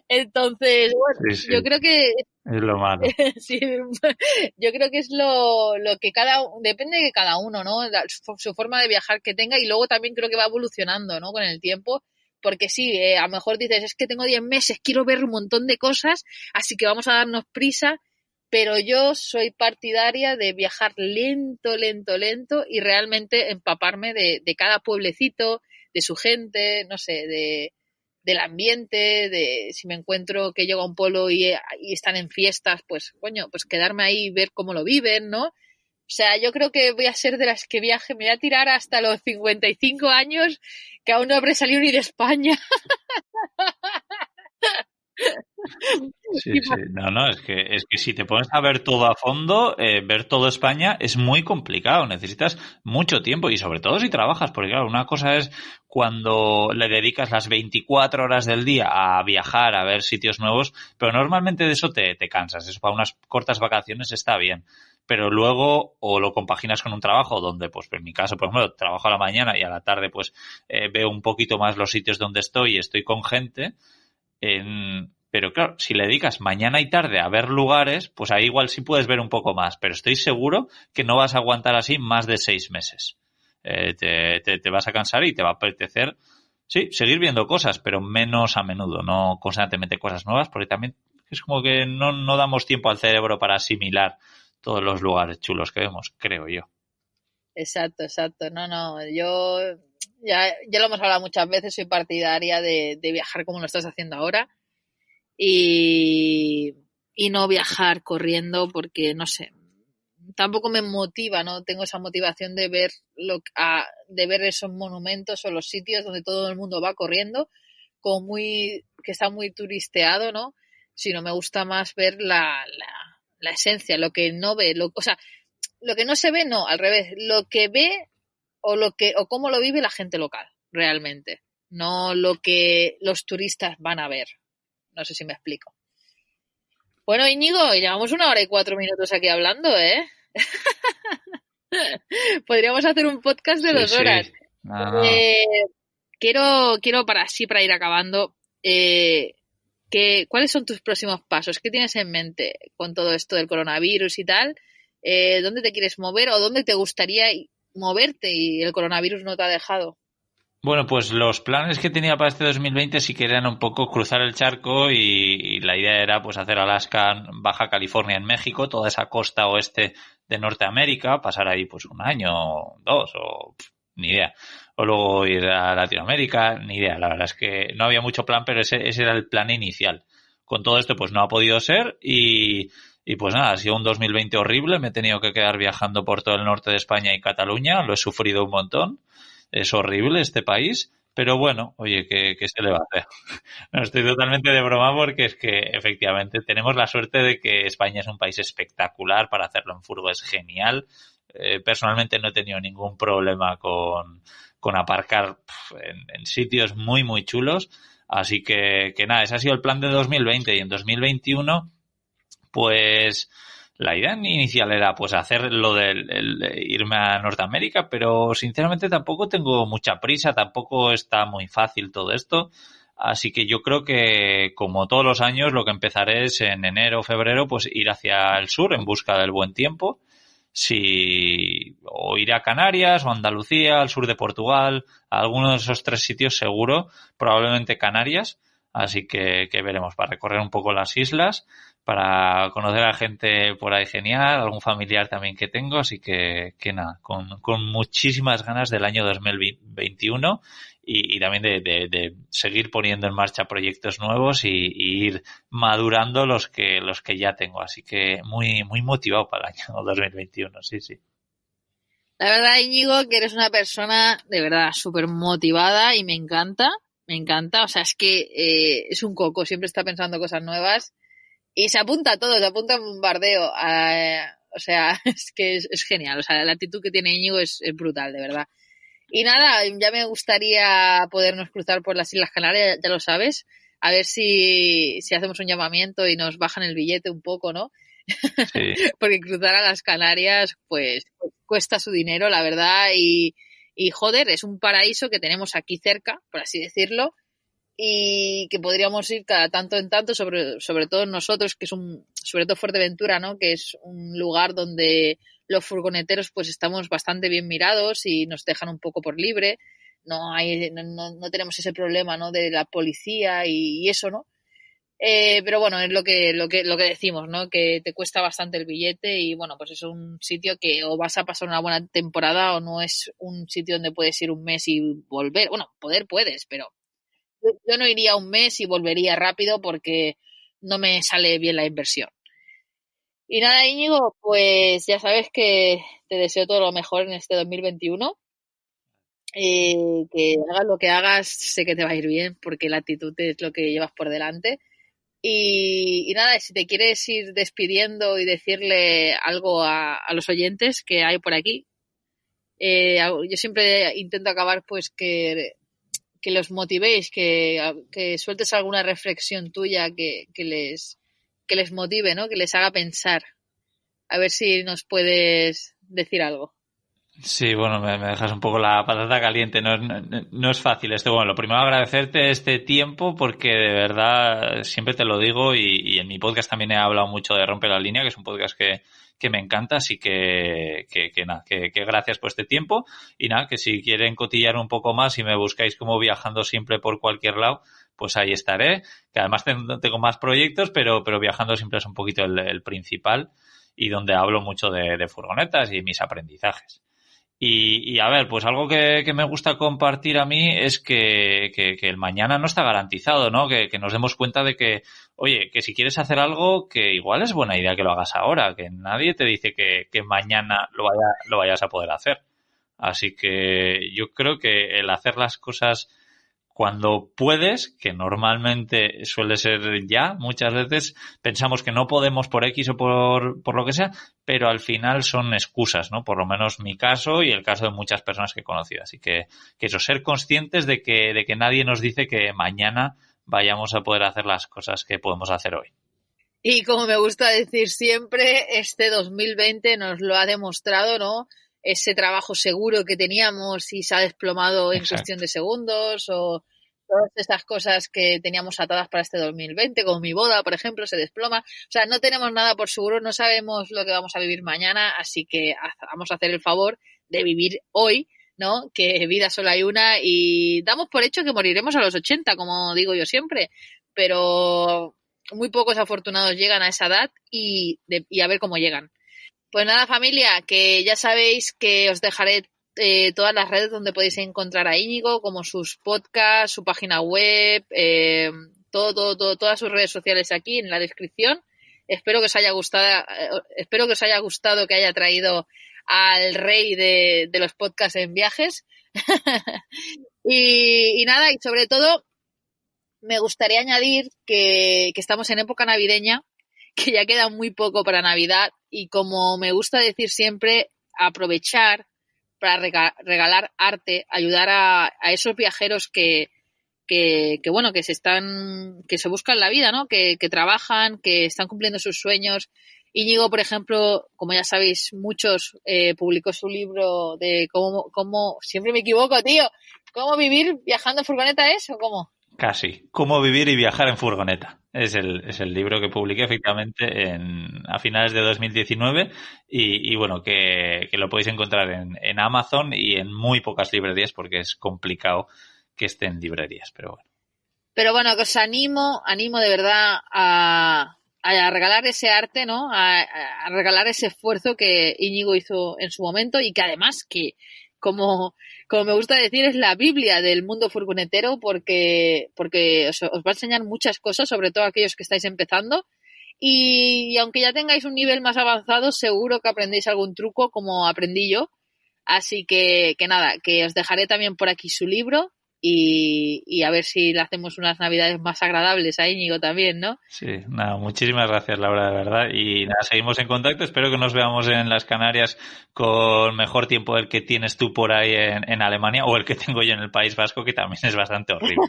Entonces, bueno, Sí, sí, yo creo que es lo malo. sí, yo creo que es lo que depende de cada uno, ¿no? Su forma de viajar que tenga y luego también creo que va evolucionando, ¿no? Con el tiempo, porque sí, a lo mejor dices, es que tengo 10 meses, quiero ver un montón de cosas, así que vamos a darnos prisa, pero yo soy partidaria de viajar lento, lento, lento y realmente empaparme de cada pueblecito, de su gente, no sé, del ambiente, de si me encuentro que llego a un pueblo y están en fiestas, pues coño, pues quedarme ahí y ver cómo lo viven, ¿no? O sea, yo creo que voy a ser de las que viaje, me voy a tirar hasta los 55 años, que aún no habré salido ni de España. Sí, sí. No, es que si te pones a ver todo a fondo, ver todo España es muy complicado. Necesitas mucho tiempo y sobre todo si trabajas, porque claro, una cosa es cuando le dedicas las 24 horas del día a viajar, a ver sitios nuevos, pero normalmente de eso te cansas. Eso para unas cortas vacaciones está bien. Pero luego o lo compaginas con un trabajo donde, pues en mi caso, por ejemplo, trabajo a la mañana y a la tarde pues veo un poquito más los sitios donde estoy y estoy con gente. Pero claro, si le dedicas mañana y tarde a ver lugares, pues ahí igual sí puedes ver un poco más, pero estoy seguro que no vas a aguantar así más de 6 meses. Te vas a cansar y te va a apetecer, sí, seguir viendo cosas, pero menos a menudo, no constantemente cosas nuevas, porque también es como que no damos tiempo al cerebro para asimilar todos los lugares chulos que vemos, creo yo. Exacto, exacto. No, yo ya lo hemos hablado muchas veces, soy partidaria de viajar como lo estás haciendo ahora y, y no viajar corriendo porque, no sé, tampoco me motiva, no tengo esa motivación de ver de ver esos monumentos o los sitios donde todo el mundo va corriendo, como que está muy turisteado, ¿no? Sino me gusta más ver la esencia, lo que no ve, o sea, lo que no se ve, no, al revés, lo que ve o cómo lo vive la gente local, realmente, no lo que los turistas van a ver. No sé si me explico. Bueno, Íñigo, llevamos 1 hora y 4 minutos aquí hablando, ¿eh? Podríamos hacer un podcast de Sí, 2 horas. sí. No. Eh, quiero para ir acabando, ¿cuáles son tus próximos pasos? ¿Qué tienes en mente con todo esto del coronavirus y tal? ¿Dónde te quieres mover o dónde te gustaría moverte y el coronavirus no te ha dejado? Bueno, pues los planes que tenía para este 2020 sí que eran un poco cruzar el charco y la idea era pues hacer Alaska, Baja California en México, toda esa costa oeste de Norteamérica, pasar ahí pues un año, dos o ni idea. O luego ir a Latinoamérica, ni idea. La verdad es que no había mucho plan, pero ese era el plan inicial. Con todo esto pues no ha podido ser y pues nada, ha sido un 2020 horrible, me he tenido que quedar viajando por todo el norte de España y Cataluña, lo he sufrido un montón. Es horrible este país, pero bueno, oye, ¿qué se le va a hacer? No estoy totalmente de broma porque es que efectivamente tenemos la suerte de que España es un país espectacular para hacerlo en furgo, es genial. Personalmente no he tenido ningún problema con aparcar en sitios muy, muy chulos. Así que nada, ese ha sido el plan de 2020 y en 2021 pues la idea inicial era pues hacer lo del irme a Norteamérica, pero sinceramente tampoco tengo mucha prisa, tampoco está muy fácil todo esto. Así que yo creo que, como todos los años, lo que empezaré es en enero o febrero, pues ir hacia el sur en busca del buen tiempo. Si, o iré a Canarias o Andalucía, al sur de Portugal, a alguno de esos tres sitios seguro, probablemente Canarias. Así que veremos para recorrer un poco las islas, para conocer a gente por ahí genial, algún familiar también que tengo, así que nada, con muchísimas ganas del año 2021 y también de seguir poniendo en marcha proyectos nuevos y ir madurando los que ya tengo, así que muy muy motivado para el año 2021, sí, sí. La verdad, Íñigo, que eres una persona de verdad súper motivada y me encanta, me encanta. O sea, es que es un coco, siempre está pensando cosas nuevas y se apunta a todo, se apunta a un bombardeo. O sea, es que es genial. O sea, la actitud que tiene Íñigo es brutal, de verdad. Y nada, ya me gustaría podernos cruzar por las Islas Canarias, ya lo sabes. A ver si hacemos un llamamiento y nos bajan el billete un poco, ¿no? Sí. Porque cruzar a las Canarias, pues cuesta su dinero, la verdad, y joder, es un paraíso que tenemos aquí cerca, por así decirlo, y que podríamos ir cada tanto en tanto, sobre todo nosotros, que es sobre todo Fuerteventura, ¿no? Que es un lugar donde los furgoneteros pues estamos bastante bien mirados y nos dejan un poco por libre. no tenemos ese problema, ¿no? De la policía y eso, ¿no? Pero bueno, es lo que decimos, ¿no? Que te cuesta bastante el billete y bueno, pues es un sitio que o vas a pasar una buena temporada o no es un sitio donde puedes ir un mes y volver. Bueno, puedes, pero yo no iría un mes y volvería rápido porque no me sale bien la inversión. Y nada, Íñigo, pues ya sabes que te deseo todo lo mejor en este 2021. Que hagas lo que hagas, sé que te va a ir bien porque la actitud es lo que llevas por delante. Y nada, si te quieres ir despidiendo y decirle algo a los oyentes que hay por aquí, yo siempre intento acabar pues que los motivéis, que sueltes alguna reflexión tuya que les motive, ¿no? Que les haga pensar. A ver si nos puedes decir algo. Sí, bueno, me dejas un poco la patata caliente. No es fácil esto. Bueno, lo primero agradecerte este tiempo porque de verdad siempre te lo digo y en mi podcast también he hablado mucho de Rompe la Línea, que es un podcast que me encanta, así que nada, que gracias por este tiempo y nada, que si quieren cotillar un poco más y me buscáis como viajando siempre por cualquier lado, pues ahí estaré, que además tengo más proyectos, pero viajando siempre es un poquito el principal y donde hablo mucho de furgonetas y mis aprendizajes. Y a ver, pues algo que me gusta compartir a mí es que el mañana no está garantizado, ¿no? Que nos demos cuenta de que, oye, que si quieres hacer algo, que igual es buena idea que lo hagas ahora, que nadie te dice que mañana lo vayas a poder hacer. Así que yo creo que el hacer las cosas cuando puedes, que normalmente suele ser ya, muchas veces pensamos que no podemos por X o por lo que sea, pero al final son excusas, ¿no? Por lo menos mi caso y el caso de muchas personas que he conocido. Así que eso, ser conscientes de que nadie nos dice que mañana vayamos a poder hacer las cosas que podemos hacer hoy. Y como me gusta decir siempre, este 2020 nos lo ha demostrado, ¿no? Ese trabajo seguro que teníamos y se ha desplomado en cuestión de segundos, o todas estas cosas que teníamos atadas para este 2020, como mi boda, por ejemplo, se desploma. O sea, no tenemos nada por seguro, no sabemos lo que vamos a vivir mañana, así que vamos a hacer el favor de vivir hoy, ¿no? Que vida solo hay una y damos por hecho que moriremos a los 80, como digo yo siempre, pero muy pocos afortunados llegan a esa edad y a ver cómo llegan. Pues nada, familia, que ya sabéis que os dejaré todas las redes donde podéis encontrar a Íñigo, como sus podcasts, su página web, todas sus redes sociales aquí en la descripción. Espero que os haya gustado que haya traído al rey de los podcasts en viajes. y nada, y sobre todo me gustaría añadir que estamos en época navideña, que ya queda muy poco para Navidad y como me gusta decir siempre, aprovechar para regalar arte, ayudar a esos viajeros que se buscan la vida, ¿no? Que trabajan, que están cumpliendo sus sueños. Íñigo, por ejemplo, como ya sabéis, muchos publicó su libro de cómo siempre me equivoco, tío, cómo vivir viajando en furgoneta, ¿es o cómo? Casi. Cómo vivir y viajar en furgoneta. Es el libro que publiqué efectivamente a finales de 2019 y bueno, que lo podéis encontrar en Amazon y en muy pocas librerías porque es complicado que esté en librerías, pero bueno. Pero bueno, que os animo de verdad a regalar ese arte, ¿no? A regalar ese esfuerzo que Íñigo hizo en su momento y que además que como me gusta decir, es la Biblia del mundo furgonetero porque os va a enseñar muchas cosas, sobre todo aquellos que estáis empezando. Y aunque ya tengáis un nivel más avanzado, seguro que aprendéis algún truco como aprendí yo. Así que nada, que os dejaré también por aquí su libro y a ver si le hacemos unas navidades más agradables a Íñigo también, ¿no? Sí, nada, muchísimas gracias, Laura, de verdad. Y nada, seguimos en contacto. Espero que nos veamos en las Canarias con mejor tiempo del que tienes tú por ahí en Alemania o el que tengo yo en el País Vasco, que también es bastante horrible.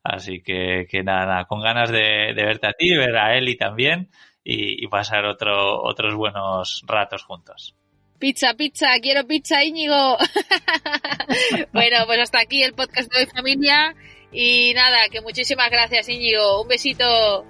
Así que nada, con ganas de verte a ti, ver a Eli también y pasar otros buenos ratos juntos. Pizza, quiero pizza, Íñigo. Bueno, pues hasta aquí el podcast de hoy, familia. Y nada, que muchísimas gracias, Íñigo. Un besito.